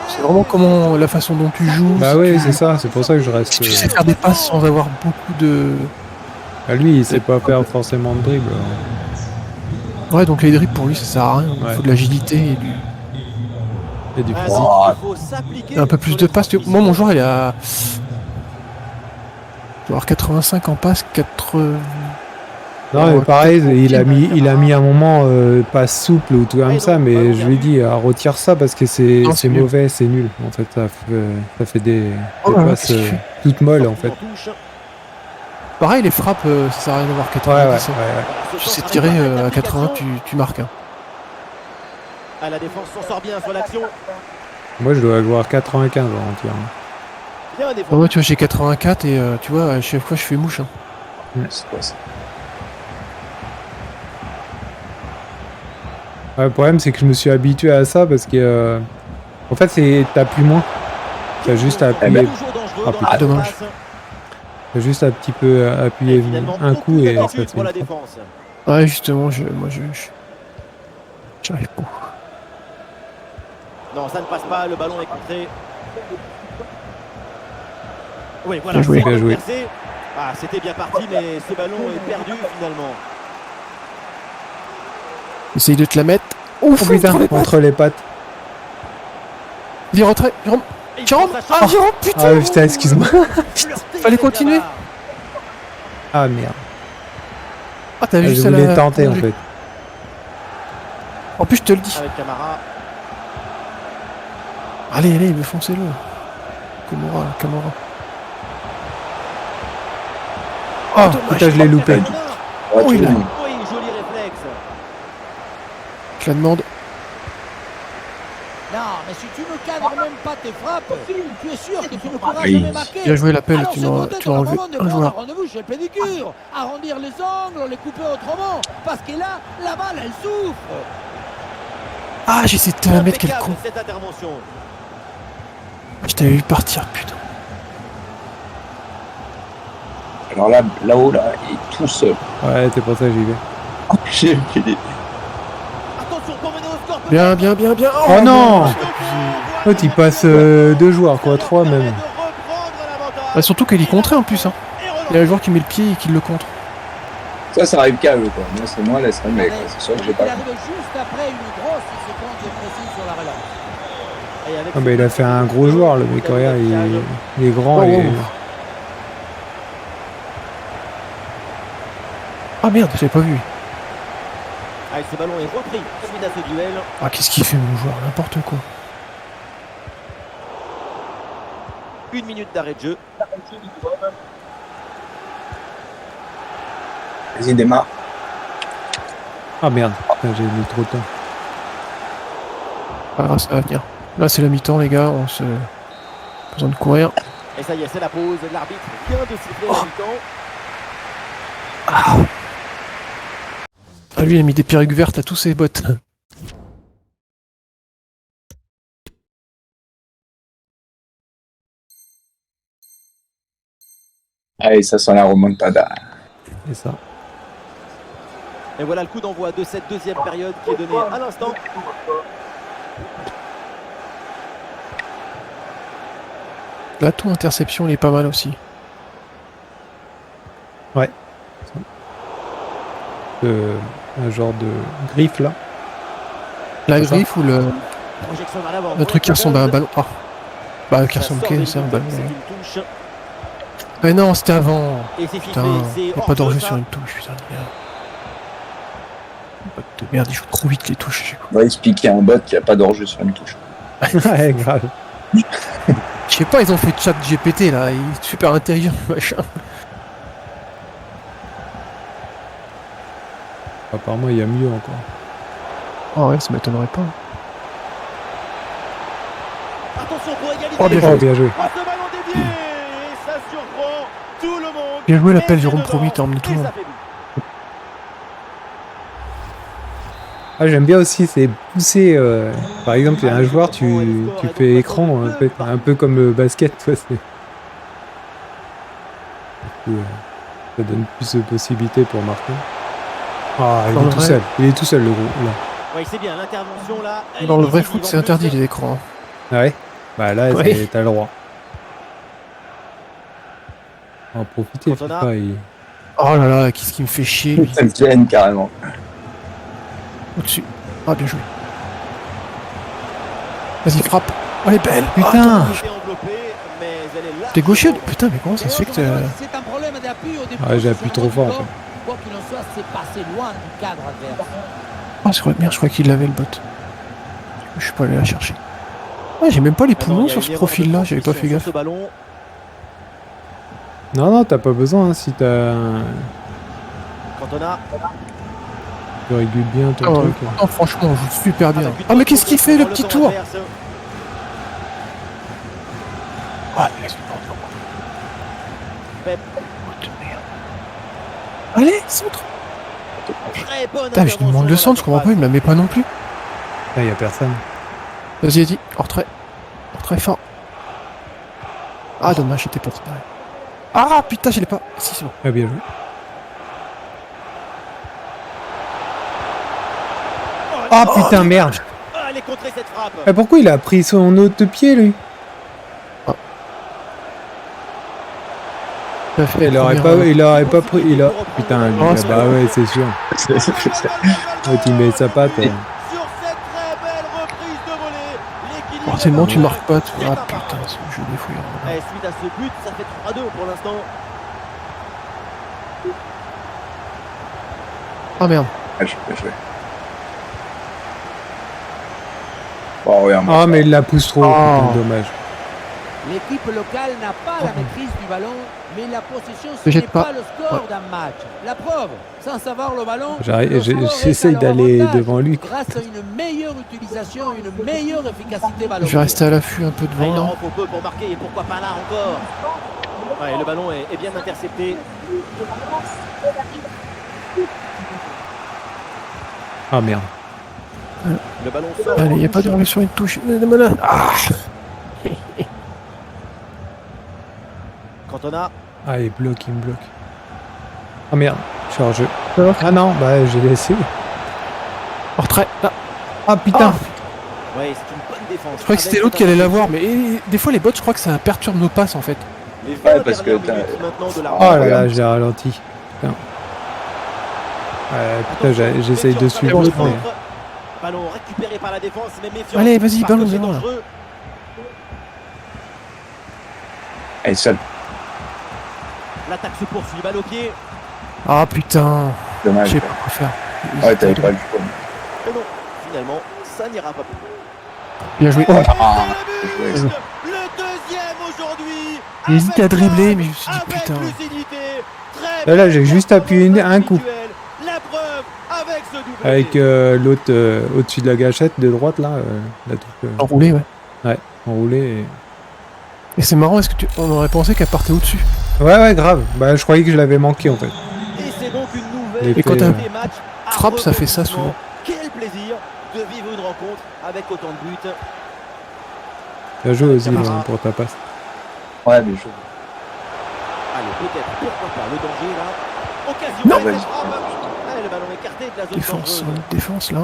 c'est vraiment comment la façon dont tu joues. Bah si ouais, tu- c'est ça. C'est pour ça que je reste. Si tu sais faire des passes sans avoir beaucoup de. Bah, lui, il sait pas faire forcément de dribble. Ouais, donc les dribbles pour lui ça sert à rien. Il Ouais. faut de l'agilité et Et du Ah, physique. il faut s'appliquer un peu plus sur de les passes. transitions. Moi, mon joueur, il a. Il doit avoir 85 en passe, 80. Non, mais pareil, il a mis un moment pas souple ou tout comme ça, mais je lui ai dit, retire ça parce que c'est Non, c'est nul. mauvais, c'est nul. En fait, ça fait des Oh là là, passes qu'est-ce qu'il fait toutes molles en fait. En touche. Pareil, les frappes, ça sert à rien d'avoir Ouais, 90. ouais, hein. ouais. Tu sais tirer à 80, tu marques. Hein. Ah, la défense s'en sort bien sur l'action. Moi, je dois avoir 95 en tir. Bien Bah, défendu. moi, tu vois, j'ai 84 et tu vois, à chaque fois, je fais mouche. Hein. C'est quoi ça? Ouais, le problème, c'est que je me suis habitué à ça parce que, en fait, t'appuies moins. T'as juste à appuyer, Toujours dangereux Ah, dans putain, la dommage. passe. t'as juste un petit peu appuyer Et finalement, un coup aucune et ça attitude fait pour la une frappe. défense. Ouais, justement, j'arrive pas. Non, ça ne passe pas, le ballon est contré. Oui, voilà, Bien joué. c'est Bien joué. percé. Ah, c'était bien parti, mais ce ballon est perdu finalement. Essaye de te la mettre. Ouf, Oh putain, les pattes. entre les pattes. Dis retrait, Jérôme. Et il Jérôme, prend sa ah, chance. Jérôme, putain. Ah putain, excuse-moi. Fallait continuer. Ah merde. Ah, t'avais Ah, juste je à voulais la. tenter en fait. En plus, je te le dis. Avec Camara. Allez, mais foncez-le. Camara. Oh, Putain, je l'ai loupé. Ouais, Oh, tu il a- vois. Oui, joli réflexe. je la demande. Non, mais si tu ne cadres même pas tes frappes, tu es sûr que tu ne pourras Oui. jamais marquer. Bien joué l'appel, Alors tu c'est m'as peut-être enlevé le moment de un prendre joueur. rendez-vous chez le pédicure, arrondir les angles, les couper autrement, parce que là, la balle, elle souffre. Ah, j'ai essayé de te la mettre, quel Impeccable con. cette intervention. Je t'avais vu partir, putain. Alors là-haut, là, il est tout seul. Ouais, c'est pour ça que j'y vais. J'ai fait Attention pour mener au score. Bien. Oh non! L'autre, il passe 2 joueurs, quoi, 3 même. Bah, surtout qu'elle y contrait en plus. Hein. Il y a un joueur qui met le pied et qui le contre. Ça arrive qu'à eux, quoi. Moi, c'est moi, laisse-moi, mais c'est sûr que j'ai Il pas. arrive juste après une grosse seconde de précise sur la relance. Et avec Ah bah il a fait un gros joueur le mec, regarde, il est grand Oh, et... oh. Ah merde, j'avais pas vu. Allez, ce ballon est repris suite à ce duel. Ah, qu'est-ce qu'il fait, mon joueur? N'importe quoi. 1 minute d'arrêt de jeu. Vas-y, démarre. Ah merde, putain, j'ai mis trop de temps. Ah, ça va venir. Là, c'est la mi-temps, les gars. On se... Pas besoin de courir. Et ça y est, c'est la pause. L'arbitre vient de siffler la mi-temps. Ah, lui, il a mis des perruques vertes à tous ses bottes. Allez, ça sent la remontada. C'est ça. Et voilà le coup d'envoi de cette deuxième période qui est donné à l'instant. L'atout interception, il est pas mal aussi. Un genre de griffe là. La C'est ça. griffe ou le Projection vers l'avant. truc qui ressemble à un ballon. Ah. Bah, qui Ça ressemble sort de c'est un but, ballon. c'est Ouais. une touche. Mais non, c'était avant. Et c'est Putain, sifflé. C'est il n'y a hors pas d'enjeu jeu, sur ça. une touche, putain de merde. Bot de merde, il joue trop vite les touches. On va expliquer à un bot qu'il n'y a pas d'enjeu sur une touche. Ouais, grave. Je sais pas, ils ont fait chat GPT là, il est super intelligent, machin. Apparemment, il y a mieux encore. Oh ouais, ça m'étonnerait pas. Attention pour égaliser. Oh, bien Oh, bien joué. Oh, ce ballon dévié. Et ça surprend tout le monde. Bien joué l'appel, Et Jérôme c'est Promis, dedans. t'as emmené tout Et le ça monde. fait but. Ah, j'aime bien aussi, c'est pousser. Par exemple, il y a un joueur, tu fais écran, un peu comme le basket, toi. Ça donne plus de possibilités pour marquer. Ah, Dans il le est tout vrai- seul. Il est tout seul, le gros. Là. Oui, c'est bien l'intervention là. elle Dans est le vrai décisive foot, en c'est plus. interdit les écrans. Ah ouais. Bah là, Ouais. t'as le droit. On va en profiter, Cantona. FIFA, il... Oh là là, qu'est-ce qui me fait chier lui. Ça me gêne carrément. Au-dessus. Ah, bien joué. Vas-y, frappe. Oh, elle est belle. Putain. Elle était enveloppée, mais elle est là. T'es gaucher? Putain, mais comment ça se fait que t'as... C'est un problème d'appui au début. Ah, j'ai appuyé trop fort, en fait. Quoi qu'il en soit, c'est passé loin du cadre adverse. Ah, c'est vrai, merde, je crois qu'il l'avait le bot. Je suis pas allé la chercher. Ouais, j'ai même pas les poumons sur ce profil-là, j'avais pas fait gaffe. Ce ballon. Non, t'as pas besoin, hein, si Cantona. tu régules bien ton Ah, truc. non, franchement, on joue super bien. Ah, mais qu'est-ce qu'il fait, le petit tour? Ah, laisse-le pas. Pep. Allez, centre. Très bonne Putain, mais je lui demande le centre, je comprends pas, il me la met pas non plus. Là, y a personne. Vas-y, Eddie, en retrait. En retrait fort. Ah, dommage, j'étais pas préparé. Ah, putain, je l'ai pas. Si, c'est bon. Ah, bien joué. Ah, putain, merde. Ah, elle est contrée cette frappe. Ah, pourquoi il a pris son autre pied, lui? Il a fait Il aurait pas pris... Il a... Putain, lui, Oh, ah, c'est bah ouais, c'est sûr. Ouais, il met sa patte. Sur cette très belle reprise de volée, l'équilibre. Forcément, tu marques pas. C'est Ah, imparfait. putain, ce jeu des fouilles. Et suite à ce but, ça fait 3-2 pour l'instant. Ah, merde. Ah, je peux jouer. Oh, regarde. Ah, mais il la pousse trop. Oh. Putain, dommage. L'équipe locale n'a pas la maîtrise du ballon, mais la possession, ce Ne jette n'est pas. pas le score d'un match. La preuve, sans savoir le ballon, J'arrive- le j'ai- joueur j'essaye est à leur d'aller avantage devant lui, quoi. grâce à une meilleure utilisation, une meilleure efficacité Je ballonnière. vais rester à l'affût un peu Ah, il devant, en là. rend peu pour marquer et pourquoi pas là encore. Ouais, le ballon est bien intercepté. Ah, merde. Le ballon sort. Allez, y a pas d'enjeu sur une touche. Ah, Cantona. Ah, il bloque, il me bloque. Ah, merde. Je suis hors jeu. ça va. Ah non, bah j'ai laissé. En retrait, là. Ah, putain. Ouais, c'est une bonne défense. Je crois que c'était l'autre qui allait l'avoir, mais des fois, les bots, je crois que ça perturbe nos passes, en fait. Les 20 Ouais, parce que dernières t'as- minutes maintenant de la Oh là là, regarde. j'ai ralenti. Putain. Putain, j'essaye de suivre Attention, l'autre, mais... Ballon récupéré par la défense, mais méfiance. Allez, vas-y, parce ballon que c'est devant, là. dangereux. Elle est seule. L'attaque se poursuit, balle au pied. Ah putain, je Dommage. sais pas quoi faire. Ouais, t'avais pas le choix. Mais non, finalement, ça n'ira pas plus loin. Bien joué. Et Oh, Ah, c'est le ouais. but, le deuxième aujourd'hui. J'ai hésité à Avec dribbler, classe, mais je me suis dit avec putain. lucidité. Très Là, belle j'ai juste appuyé un coup. individuelle. La preuve avec ce doublé. Avec l'autre au-dessus de la gâchette de droite, là, la touche Enroulé, ouais. enroulée. Et c'est marrant, est-ce que on aurait pensé qu'elle partait au-dessus? Ouais, grave. Bah, je croyais que je l'avais manqué, en fait. Et c'est donc une nouvelle Et quand t'as des matchs à frappe, ça fait ça rebondissement. souvent. Quel plaisir de vivre une rencontre avec autant de buts. Bien joué aussi pour ta passe. Ouais, mais je... Allez, peut-être, pourquoi pas, le danger là. Occasion Non, avec vas-y. cette frappe. Allez, le ballon écarté de la zone Défense, dangereuse. défense là.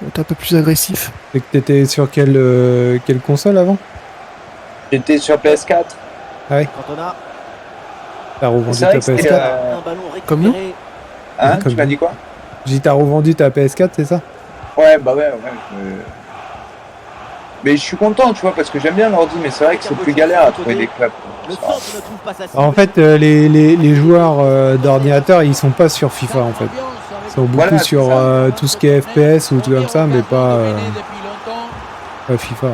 On est un peu plus agressif. Et que t'étais sur quelle console avant? J'étais sur PS4. Quand on a T'as revendu C'est ta vrai que c'était, PS4? un ballon récupéré. Comme nous Hein, Comme tu m'as nous. dit quoi? J'ai dit t'as revendu ta PS4, c'est ça? Ouais, bah ouais. Mais je suis content, tu vois, parce que j'aime bien l'ordi, mais c'est vrai que c'est plus galère à trouver des clubs. Le centre ne trouve pas sa cible. En fait, les joueurs d'ordinateur, ils sont pas sur FIFA, en fait. Ils sont beaucoup Voilà, sur c'est ça. tout ce qui est FPS ou tout comme ça, mais pas FIFA. Ouais.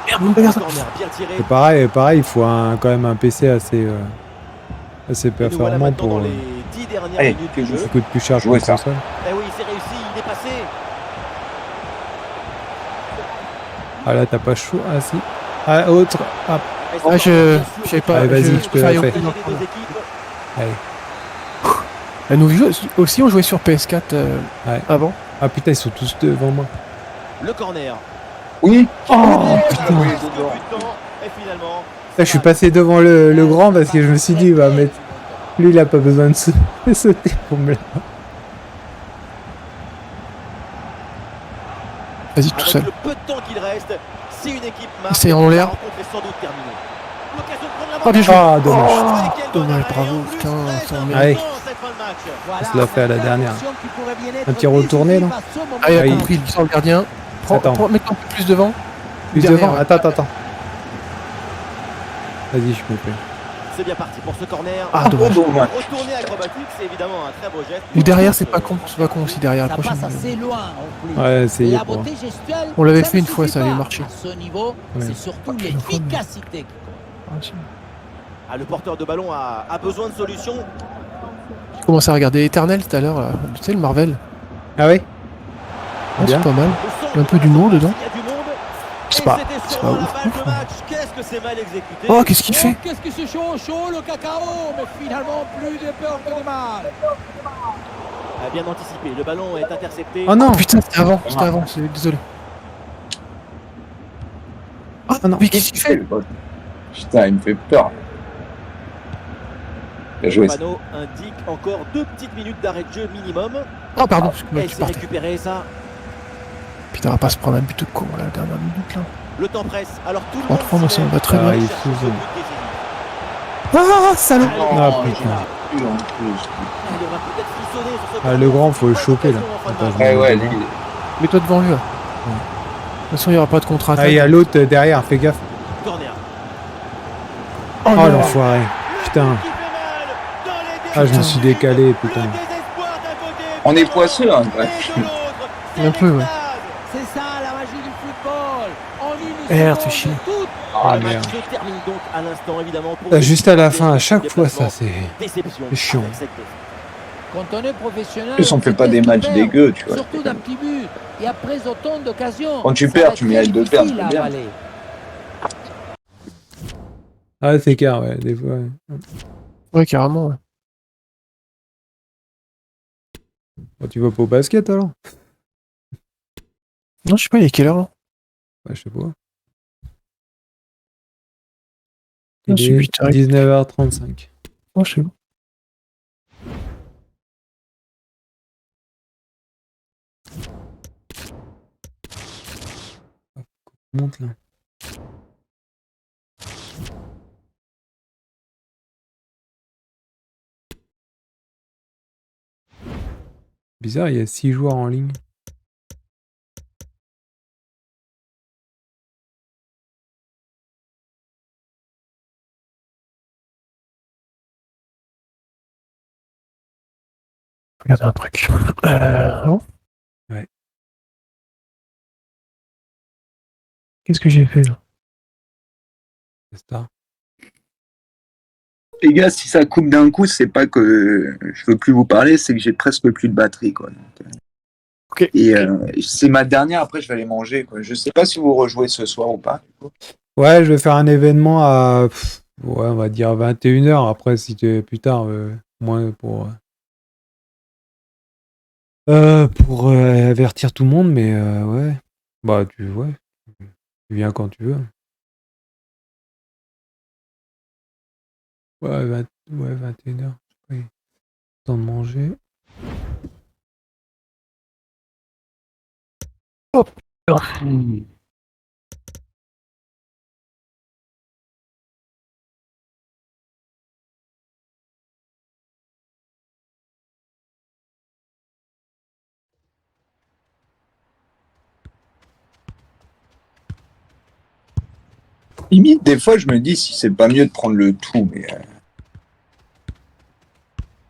Merde, Le regarde ça. corner bien tiré. C'est pareil, il faut quand même un PC assez Et nous voilà performant maintenant pour... dans les 10 dernières Allez, minutes de jeu. Ça coûte plus cher Jouer qu'une ça. console. Eh oui, c'est réussi, il est passé. Ah là, t'as pas chaud. Ah si. Ah, autre. Ah, Et Ouais, je sais pas. Allez, vas-y, tu peux la faire faire. les deux équipes. allez. Elle nous joue aussi, on jouait sur PS4 Ouais. avant. Ah putain, ils sont tous devant moi. Le corner. Oui. Oh Putain. putain. Et finalement. Là, je suis passé devant le grand parce que je me suis dit, il va mettre. Lui, il a pas besoin de sauter pour me la. Vas-y, tout Avec seul. le peu de temps qu'il reste, si une équipe marque, C'est en la l'air. rencontre est sans doute terminée. L'occasion de prendre la Ah, bien joué. Ah, dommage. Oh, Et quel dommage, bonheur. bravo, Et en plus, putain, très ça important, Allez. cette fin de match. On se l'a fait à la dernière. Un petit retourné, non? Ah, il a Ah, il- compris, il sort le gardien. Attends. Mets-toi un peu plus devant. Plus Derrière, devant. ouais. Attends. Vas-y, je me fais. C'est bien parti pour ce corner. Ah, dommage. Dommage. Retourner acrobatique, c'est évidemment un très beau geste. Ou derrière, c'est pas con. C'est pas con aussi derrière la Ça prochaine. passe assez loin en plus. Ouais, Et essayez la pour. beauté gestuelle, On l'avait ça fait ne une fois, suffit ça avait pas. marché. À ce niveau, Ouais. c'est surtout Une fois, mais- l'efficacité qui compte. Ah, si. Ah, le porteur de ballon a besoin de solutions. J'ai commencé à regarder Eternal tout à l'heure, là. Tu sais, le Marvel. Ah oui? Ouais, Bien. c'est pas mal. Le centre Il y a un peu de du la monde surface, dedans. il y a du monde. C'est Et pas- c'était c'est sûrement pas la ouf, balle ouf, de hein. match. Qu'est-ce que c'est mal exécuté. Oh, qu'est-ce qu'il fait? Qu'est-ce que c'est chaud, le cacao, mais finalement plus de peur que de mal. Ah, bien anticipé, le ballon est intercepté. Oh non! Putain, c'était avant, désolé. Ah Ah non. mais qu'est-ce qu'il fait? Putain, il me fait peur. Bien joué. Le panneau indique encore 2 petites minutes d'arrêt de jeu minimum. Oh, pardon, excuse-moi, Et tu c'est partais. récupéré ça. Putain, on va pas se prendre un but de con, là, la dernière minute, là. Le temps presse. Alors tout le Oh, monde. franchement, s'y ça met. va très Ah, bien. il Cherche fout, ce ça. but décisif. Ah, salaud! Ah, il est putain. là. En plus. Il devra peut-être frissonner sur ce Ah, le corner. grand, faut le choper, là. En fin de Attends, match. je Ouais, lui. Mets-toi devant lui, là. De toute façon, il y aura pas de contre-attaque. Ah, il y a l'autre derrière, fais gaffe. Corner. Oh, Oh non. l'enfoiré. Putain. Qui fait mal dans les Ah, je me suis décalé, Le putain. désespoir d'un côté. On est poisseux, hein. Et de l'autre, c'est Un peu, ouais. l'extase. C'est ça la magie du football. En une Merde, seconde, fais chier. tout Ah, Le match merde. se termine donc à l'instant évidemment pour Ah, juste à la fin, à chaque fois, ça, c'est... déception. c'est chiant. avec cette défaite. Quand on est professionnel, En plus, on fait pas c'est des tout matchs perd, dégueux, tu vois. Surtout d'un petit but. Et après autant d'occasions. Quand tu ça perds, va être tu mérites de perdre, difficile à c'est bien. avaler. Ah, c'est clair, ouais, des fois. Ouais. Ouais, carrément, ouais. Bon, tu vas pas au basket, alors? Non, je sais pas, il est quelle heure, là? Ouais, je sais pas. Non, Il c'est est 8h. 19h35. Oh, c'est bon. Monte, là. Bizarre, il y a 6 joueurs en ligne. Regarde un truc. Non. Ouais. Qu'est-ce que j'ai fait là? C'est ça. Les gars, si ça coupe d'un coup, c'est pas que je veux plus vous parler, c'est que j'ai presque plus de batterie, quoi. Donc, Ok. Et c'est ma dernière, après je vais aller manger, quoi. Je sais pas si vous rejouez ce soir ou pas. Ouais, je vais faire un événement à, ouais, on va dire 21h. Après, si tu es plus tard, moins pour avertir tout le monde, mais ouais. Bah, ouais, tu viens quand tu veux. Ouais, 21h. Oui. Temps de manger. Hop. Limite, des fois, je me dis si c'est pas mieux de prendre le tout, mais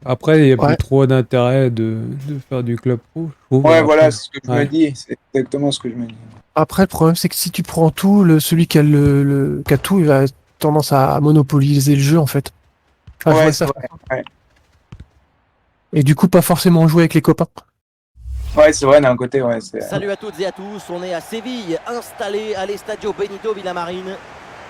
Après, il n'y a Ouais. plus trop d'intérêt de faire du club pro, je trouve. ouais, Après, voilà, c'est ce que je me ouais. dis. C'est exactement ce que je me dis. Après, le problème, c'est que si tu prends tout, celui qui a, qui a tout, il va tendance à monopoliser le jeu, en fait. Enfin, je Ouais, vois c'est ça. vrai. Ouais. Et du coup, pas forcément jouer avec les copains. Ouais, c'est vrai, d'un côté, ouais. Salut à toutes et à tous, on est à Séville, installé à l'Estadio Benito Villamarín.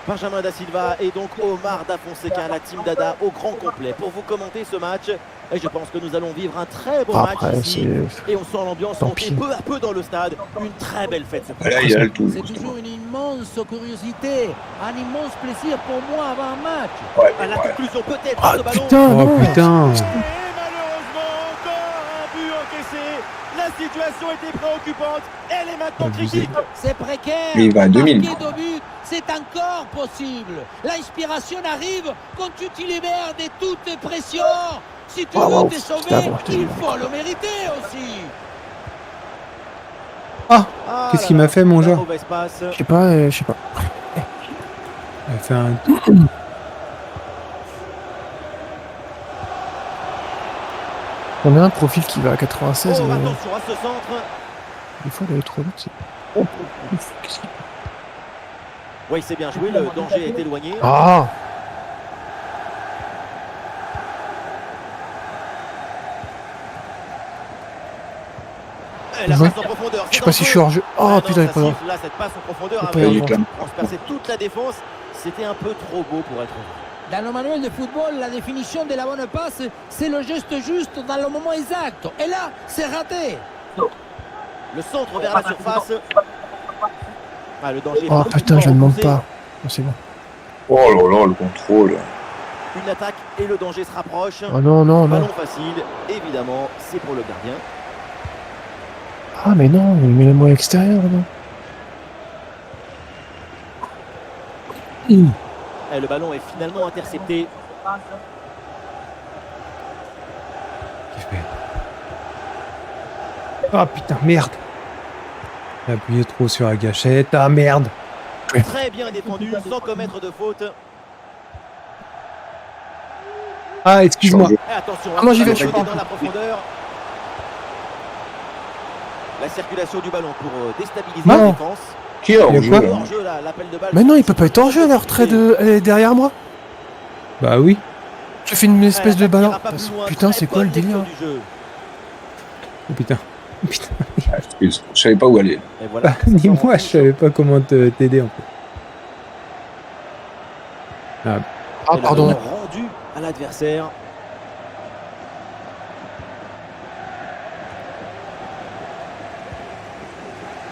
Benjamin da Silva et donc Omar da Fonseca, la team Dada au grand complet pour vous commenter ce match. Et je pense que nous allons vivre un très beau match Après, ici. c'est... Et on sent l'ambiance Tant monter pis. peu à peu dans le stade. Une très belle fête ce Là, il y a le tout. C'est toujours une immense curiosité, un immense plaisir pour moi avant un match. Ouais, À la ouais. conclusion peut-être Ah, de ce ballon. putain, Oh non. putain! Et malheureusement encore un but encaissé. La situation était préoccupante. Elle est maintenant Abusé. critique. C'est précaire. Mais il va à 2000. Marquer 2 buts, c'est encore possible. L'inspiration arrive quand tu t'y libères de toutes pressions. Si tu Waouh, veux te sauver, putain, bon, je t'ai il vu. faut le mériter aussi. Ah! Ah Qu'est-ce là qu'il là, m'a fait, mon la joueur? mauvaise passe. Je sais pas, je sais pas. Il a fait un... On a un profil qui va à 96, Oh, mais attention à ce centre. des fois, il est trop vite. Oh, qu'est-ce qu'il... Oui, c'est bien joué, le danger est éloigné. Ah! Et la Ouais. passe en profondeur. Je sais pas si je suis hors jeu. Oh Ah non, putain, il est ça pas loin. siffle, là, cette passe en profondeur Faut pas avait y aller. transpercé toute la défense. C'était un peu trop beau pour être vrai. Dans le manuel de football, la définition de la bonne passe, c'est le geste juste dans le moment exact. Et là, c'est raté. Le centre vers la surface. Ah, le danger est Oh putain, je ne demande repoussé. pas. Oh, c'est bon. Oh là là, le contrôle. Une attaque et le danger se rapproche. Oh non, non, Ballon non. facile, évidemment, c'est pour le gardien. Ah mais non, il met le mot extérieur, non. Et le ballon est finalement intercepté. Ah putain, merde! J'ai appuyé trop sur la gâchette. Ah merde! Très bien défendu, sans commettre de faute. Ah, excuse-moi. Et attention, Ah, moi, j'y vais, ballon je suis jeté pas. dans la profondeur. La circulation du ballon pour déstabiliser Non. la défense. Qui est hors Il y a jeu quoi là Hors-jeu, là, l'appel de balle. Mais non, il peut pas être hors jeu, là, retrait de... Elle est derrière moi. Bah oui. Je fais une espèce de L'attaque n'ira ballon. pas plus loin. Putain, Très c'est quoi le bonne lecture délire? du jeu. Oh putain. Putain. Ah, excuse, je savais pas où aller. Et voilà, Ah, ça ni sort en moi, je touche. savais pas comment t'aider en fait. Ah, Et le pardon. ballon rendu à l'adversaire.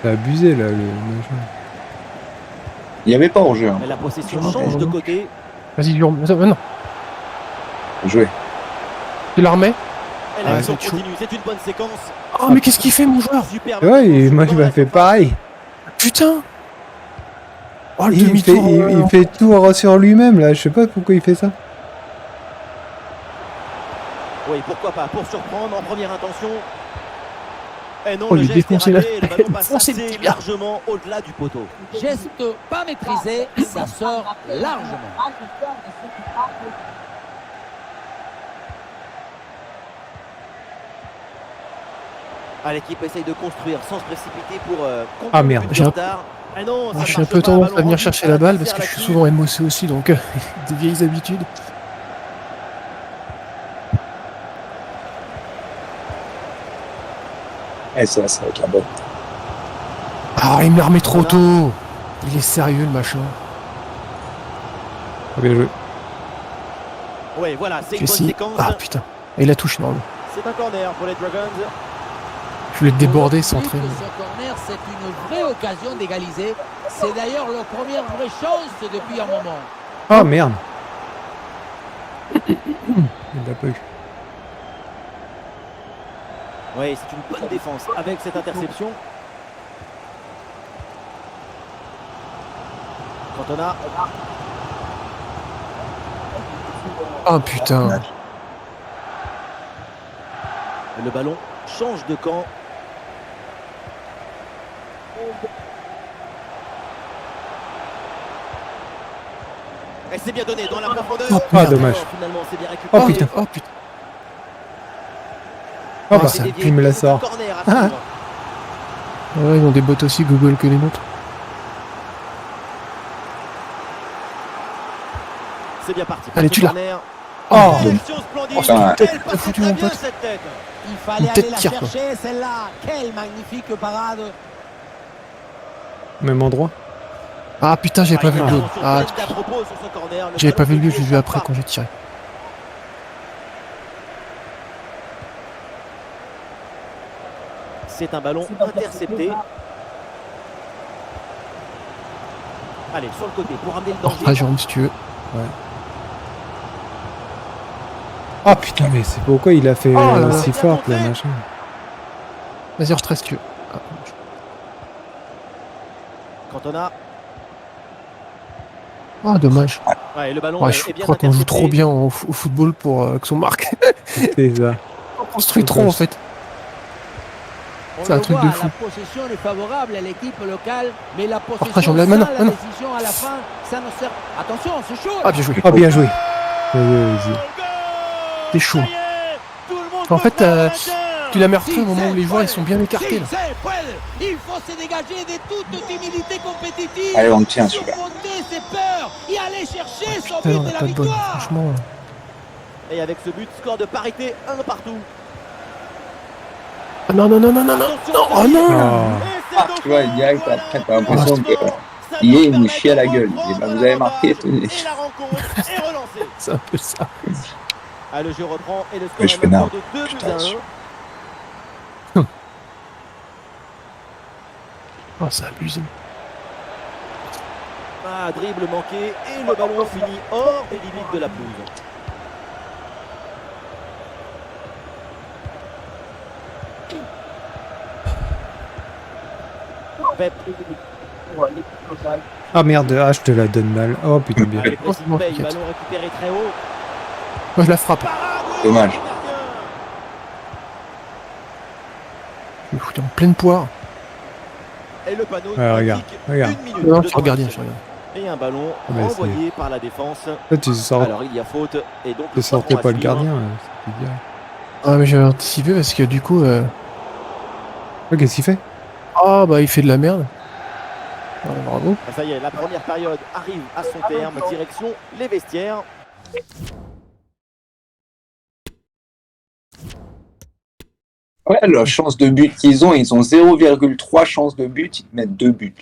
T'as abusé là, le machin. Il n'y avait pas hors jeu. Hein. Mais la possession Non, change de non. côté. Vas-y, Jure. Non, Jouer. tu la remets. Et Ah, l'action c'est chaud. continue, c'est une bonne séquence. Oh, mais qu'est-ce qu'il fait, mon joueur? Superbe Ouais, et défense moi dans je la m'a fait surface. pareil. Putain! Oh, le Il fait, demi-tour. il fait tout sur lui-même là, je sais pas pourquoi il fait ça. Oui, pourquoi pas, pour surprendre en première intention. Et non, Oh, le il geste est défoncé, raté, là. le ballon passe Défoncé, le assez tibia. largement au-delà du poteau. Geste pas maîtrisé, ça sort largement. Ah, l'équipe essaye de construire sans se précipiter pour Ah, merde, j'ai j'ai retard. Ah non, ça Je suis un marche peu pas, tendance ballon à venir rendu chercher à la balle parce que l'adversaire je suis là-dessus. souvent MOC aussi, donc des vieilles habitudes. Et ça va être la bonne. Ah, il me la remet trop tôt. Il est sérieux, le machin. Bien joué. Ouais, voilà, c'est Je une bonne essaye. séquence. Ah, putain. Et la touche, non. C'est un corner pour les Dragons. Je voulais te déborder, Pour centrer. le but de ce corner, c'est une vraie occasion d'égaliser. C'est d'ailleurs leur première vraie chance depuis un moment. Ah merde. Il l'a pas eu. Oui, c'est une bonne défense avec cette interception. Cantona. Ah, putain. Le ballon change de camp. Elle s'est bien donnée dans la profondeur. Oh, Ah, dommage. Finalement, c'est bien récupéré. Oh, putain. Oh, putain. Oh bah, C'est dévié. il me la sort. Corner à Ah. suivre. Ouais, ils ont des bots aussi Google que les nôtres. C'est bien parti. Allez, tu l'as. Corner. Oh, Direction splendide. Enfin, Elle t'as passait foutu, très mon bien pote. cette tête. Il fallait Une tête aller la tire, quoi. chercher, celle-là. Quelle magnifique parade. Même endroit. Ah, putain, j'avais pas vu le ballon jaune. Ah, j'avais pas vu le but, j'ai vu après quand j'ai tiré. C'est un ballon intercepté. Allez, sur le côté pour ramener le danger. Ah, Jérôme, si tu veux. Ah putain, mais c'est pourquoi il a fait Oh là là. si fort là, machin. Vas-y, retrace si tu veux. Ah, Cantona. ah, dommage. Ouais, le ballon Ouais, est je bien crois qu'on joue intercepté. trop bien au football pour que son marque. C'est ça. On construit trop en fait. On C'est un le truc voit, de fou. la possession est favorable à l'équipe locale, mais la Après, possession j'en sans ai- maintenant, la maintenant. décision à la fin, ça ne sert... Attention, c'est chaud. Ah, bien joué. Ah bien joué. Vas-y. C'est chaud. Ça y est, tout le monde En fait, comprend le maintien. Tu l'as meurtri au moment où les joueurs ils sont bien écartés là. Si, c'est Puel. Il faut se dégager de toute timidité compétitive. Allez, on le tient, celui-là. Surmonter ses peurs et aller chercher son Putain, but on de a la pas de bol. victoire. Franchement. Et avec ce but, score de parité, 1 partout. Ah, non, non, non, non, non, non. Attention, Non, oh Xavier. non. Oh. Et c'est Ah, donc tu vois, le direct, voilà. après, t'as l'impression que Ça hier, doit il nous permettre chie à la de gueule. Il dit, reprendre bah, vous avez marqué, l'avantage. tenez. Et la rencontre est relancée. C'est un peu ça. Ah, le jeu reprend et le score Mais je est fais maintenant n'importe de 2 buts Putain, à 1. Oh, c'est abusé. Ah, dribble manqué et le ballon finit hors des limites de la pelouse. Pep. Ah merde, ah je te la donne mal. Oh putain bien. Allez, Pressing Oh, Bay, t'inquiète. ballon récupéré très haut. Moi je la frappe. Parade, oui, Dommage. gardien. Je me fous en pleine poire. Et le panneau Ouais, regarde, indique regarde. 1 minute Non, de je suis gardien, temps je suis gardien. Et un ballon Ah, mais renvoyé par la défense. Là tu sors, Alors il y a faute et donc tu sortais temps à pas le suivre. gardien. C'est bien. Ah, mais j'avais anticipé parce que du coup. Oh, qu'est-ce qu'il fait? Ah, bah il fait de la merde. Ah, bravo. Ah, ça y est, la première période arrive à son terme, direction les vestiaires. Ouais, la chance de but qu'ils ont 0,3 chance de but, ils te mettent 2 buts.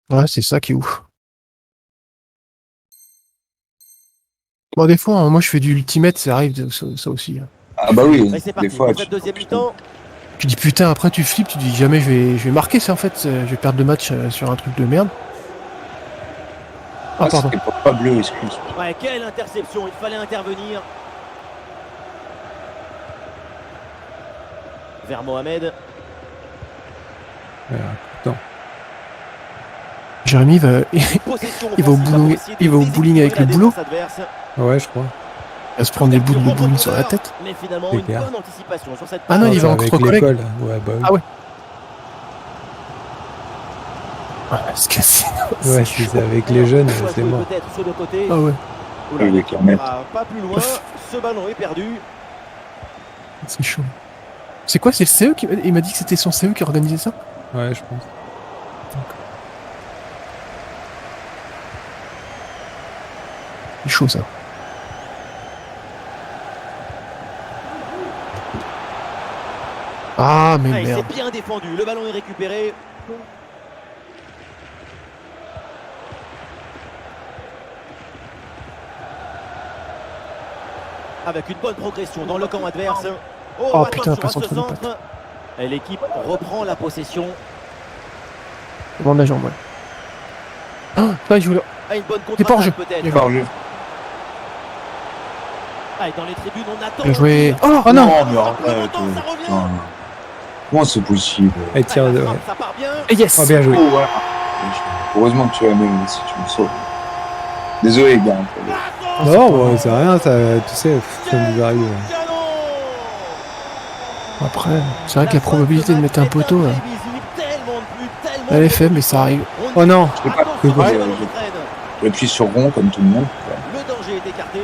Ouais, c'est ça qui est ouf. Bon, des fois, hein, moi je fais du ultimate, ça arrive ça aussi. Hein. Ah bah oui, Et c'est des parti fois, pour cette deuxième mi-temps. Tu dis putain, après tu flippes, tu dis jamais je vais marquer ça en fait, je vais perdre le match sur un truc de merde. Ah, pardon. c'était pas bleu, excuse. Ouais, quelle interception, il fallait intervenir. Vers Mohamed. Attends. Jérémy va, Possession Il va au offensive bowling- pour essayer de il va au bowling déséquilibrer avec la le boulot. défense adverse. Ouais je crois. il va se prendre des bouts de bowling sur la tête. Mais finalement, C'est une clair. bonne anticipation sur cette Ah non, passe. il va c'est entre avec collègues. l'école. Ouais bah oui. Ah ouais. Ah, parce que sinon, Ouais, c'est si chaud. c'est avec les jeunes, On va c'est jouer mort. Peut-être sur le côté. Ah ouais, Oula, Avec un mètre. pas plus loin. Ce ballon est perdu. c'est chaud. C'est quoi? C'est le CE qui il m'a dit que c'était son CE qui organisait ça? Ouais, je pense. C'est chaud ça. Ah mais Il s'est merde. bien défendu. Le ballon est récupéré. Avec une bonne progression dans le camp adverse. Oh, attention putain, à passe ce entre les centre. Et l'équipe reprend la possession. Devant la jambe, ouais. Ah, je voulais... Une bonne C'est pas en contre-attaque jeu. peut-être. Par jeu. Dans les tribunes, on attend. Bien joué. Oh Oh non! mais arrête. Putain. Comment c'est possible? Elle tire de. Ouais. Ça part bien. Et yes. Oh, bien joué. Oh, voilà. Heureusement que tu as même si tu me sauves. Désolé, gars. Non, bon, c'est rien, ça, tu sais, ça nous arrive. Après, c'est vrai que la probabilité de mettre un poteau, elle est faible, mais ça arrive. Oh non! Je sais pas. C'est quoi? J'appuie sur rond comme tout le monde. Le danger est écarté.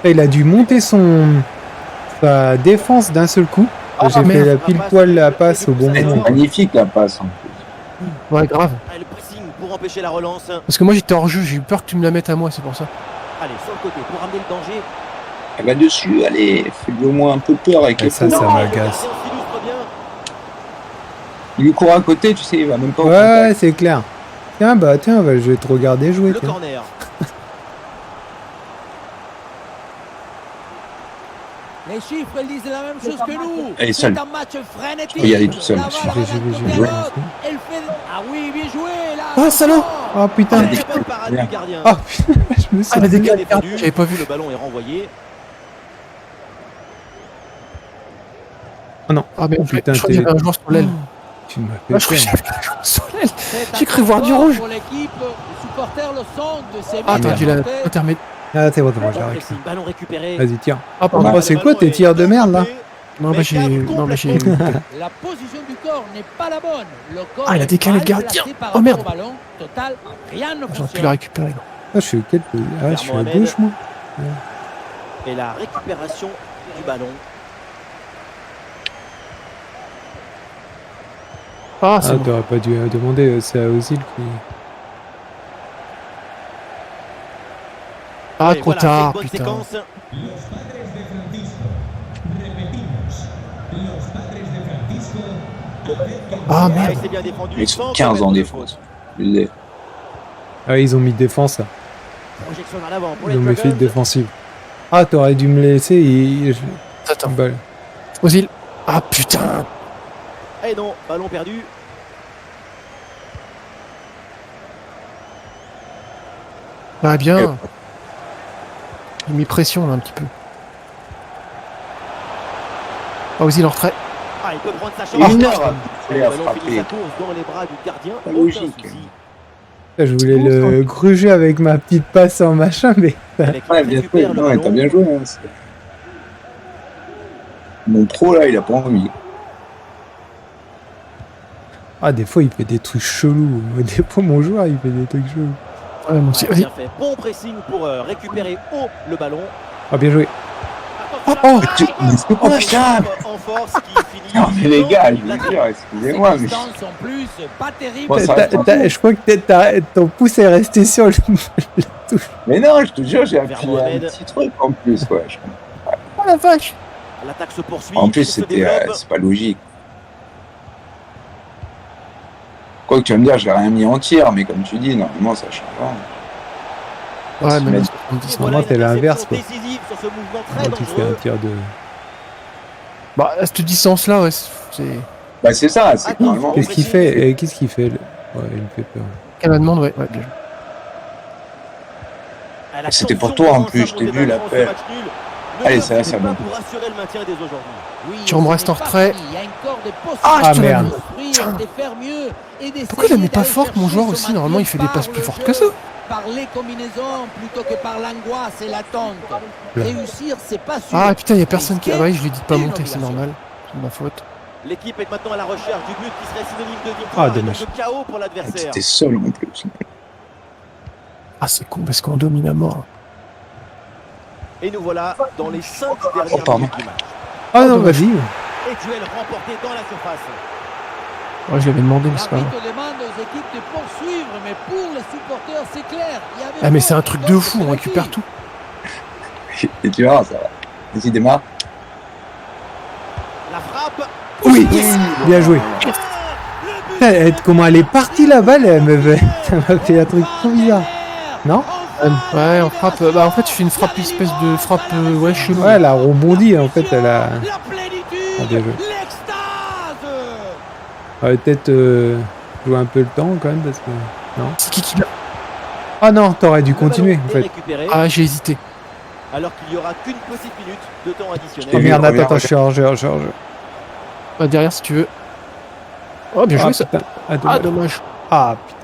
Il a dû monter sa défense d'un seul coup. J'ai fait merde. la pile poil la passe au bon C'est moment. magnifique la passe en plus. Ouais, grave. Le pressing pour empêcher la relance. Parce que moi j'étais hors jeu, j'ai eu peur que tu me la mettes à moi, c'est pour ça. Allez, sur le côté pour ramener le danger. Elle va dessus, allez, fais-lui au moins un peu peur avec Et les ça, fous. ça m'agace. Le gardien s'illustre bien. Il lui court à côté, tu sais, il va même pas au Ouais, contact. c'est clair. Tiens, bah tiens, bah, je vais te regarder jouer. Le tiens. corner. Les chiffres ils disent la même chose que nous. Elle est C'est seule. un match frénétique. peux y aller tout seul. La balle J'ai va joué, d'un j'ai côté à joué. l'autre. Elle fait... Ah oui, bien joué là. Ah, salaud. Oh putain! Très bonne parade du gardien. Oh putain, je me Ah, sens. la Bien décalé, défendu. j'avais pas vu. Le ballon est renvoyé. Oh non. Ah, mais Oh, putain, je crois que j'avais un joueur sur l'aile. Tu m'as Ah, je fait crois que peur. j'avais un joueur sur l'aile. C'est J'ai cru voir du important rouge. pour l'équipe. Les supporters le sentent de ces Ah, mecs t'as à dû la côté. intermédiaire. Ah, c'est bon, Bon j'arrête. pressing, ballon récupéré. Vas-y, tire. Ah, pardon. Oh, c'est quoi tes tirs de merde là? Non, bah j'ai. Non, bah j'ai. La position du corps n'est pas la bonne. Le corps Ah, il a est décalé mal le gardien. placé par Oh, merde. rapport au ballon. Total, rien ne J'aurais pu fonctionne. la récupérer. Ah, je suis quel pays? Ah, je suis à Mohamed. gauche moi. Et la récupération du ballon. Ah, Ah, c'est bon. t'aurais pas dû demander, c'est à Ozil qui. Ah, Et trop voilà, c'est une tard, bonne putain. séquence. Ah, Ah, merde. il s'est bien défendu. Ils sont sans 15 commettre en de défense. faute. Il est- Ah, ils ont mis défense là. Projection vers l'avant pour Ils les ont mis Dragons. fait défensive. Ah, t'aurais dû me laisser et. Attends. Bah, Ozil. Ah, putain. Et non, ballon perdu. Ah, bien. Il a mis pression là un petit peu. Ah, Ozil en retrait. Ah, il peut prendre sa Il y a chance. une heure Le à ballon finit frapper. sa course dans les bras du gardien. Pas Aucun logique. souci. je voulais le gruger avec ma petite passe en machin, mais. Avec Ouais, il bien joué. récupère le Non, ouais, ballon. t'as bien joué. Hein, c'est- Mon pro là, il a pas envie. Ah, des fois, il fait des trucs chelous. Des fois, mon joueur, il fait des trucs chelous. Ouais, mon Ozil. Ouais, Vas-y. bien fait. Bon pressing pour récupérer haut le ballon. Ah, bien joué. Attention, Mais c'est quoi ça? en force qui finit. Non, mais les gars, je La- veux dire, excusez-moi, Ces mais. distances en plus, pas terribles. Bon, ça reste un coup. Je crois que ton pouce est resté sur le. Mais non, je te jure, j'ai Vers appris un Mohamed. petit truc en plus, ouais. Oh la vache. L'attaque se poursuit. En plus, se c'était, développe. c'est pas logique. Quoi que tu vas me dire, j'ai rien mis en tir, mais comme tu dis, normalement, ça change pas. Ouais, mais Mais- non, Et 70. voilà Normalement, t'es une l'inverse, interception décisive sur ce mouvement très Tu fais un dangereux. tir de. Bah, à cette distance-là, ouais, c'est. Bah, c'est ça, c'est que normalement. Qu'est-ce qu'il fait? Qu'est-ce qu'il fait? Ouais, il me fait peur. Qu'elle la demande, ouais, ouais, bien joué. À la C'était pour tension toi, en commence plus, à je t'ai monter vu, dans la ce paix. match nul. Ne Allez, le ça va, faites ça pas va. pour assurer le maintien dès aujourd'hui. Oui, Tu me ce restes en n'est pas retrait. fini. Il y a encore des Ah, Ah, je te merde. possibilités de faire mieux et d'essayer Pourquoi il la met pas d'aller forte, mon chercher joueur ce aussi? Normalement, il fait des maintien passes par plus le fortes jeu, que ça. Par les combinaisons plutôt que par l'angoisse et l'attente. Réussir, c'est pas sûr. Ah, putain, il y a personne qui. Ah, ouais, je lui ai dit de pas Une monter, c'est obligation. normal. C'est ma faute. L'équipe est maintenant à la recherche du but qui serait synonyme de victoire Ah, et donc dommage. de chaos pour l'adversaire. T'es seul en plus. Ah, c'est con parce qu'on domine à mort. Et nous voilà dans les 5 dernières pardon. minutes du match. Ah non, dommage. vas-y. Et duel remporté dans la surface. Ouais, je l'avais demandé, mais c'est pas grave. L'arbitre demande aux équipes de poursuivre, mais pour les supporters, c'est clair. Il y avait Ah, mais c'est un faute, truc donc de fou, on c'est récupère penalty. tout. Et tu verras, ça va. Vas-y, démarre. La frappe. Oui, bien joué. Putain, comment elle est partie la balle, ça m'a fait un truc trop bizarre. Non? Ouais, on frappe. Bah, en fait, tu fais une frappe, espèce de frappe, ouais, chelou. Ouais, elle a rebondi, en fait, elle a... La Ah, plénitude, bien joué. l'extase. Elle va peut-être jouer un peu le temps, quand même, parce que... Non. C'est qui l'a. Ah non, t'aurais dû Le continuer, ballon en est fait. récupéré, Ah, j'ai hésité. alors qu'il n'y aura qu'une petite minute de temps additionnel. Oh merde, Reviens, attends, je suis hors jeu, Bah, derrière, si tu veux. Oh, bien joué, Ah, ça. putain. Ah, Ah, dommage. dommage. Ah, putain.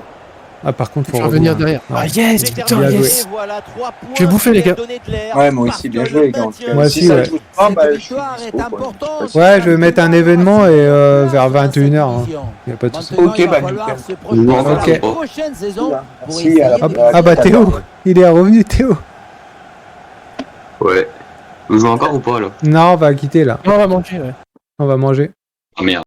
Ah, par contre, faut Je vais revenir revenir. derrière. Non. Ah, yes, C'est putain, bien terminé, yes. voilà 3 points Je vais bouffer, qui les gars. viennent donner de l'air, Ouais, moi parce aussi, que bien le joué, les gars. maintien Moi Si aussi, ça ouais. joue pas, Cette bah, je suis victoire est dispo, quoi. importante. Ouais, je vais mettre un événement et vers 21h. Hein. Y a pas de souci. Maintenant, Ok, il va bah, falloir nickel. se projeter sur Ok. la prochaine saison pour Merci, essayer à la- de Ah bah passer Théo, il est revenu Théo. Ouais. Vous jouez encore ou pas là? Non, on va quitter là. On va manger, ouais. On va manger. Ah merde.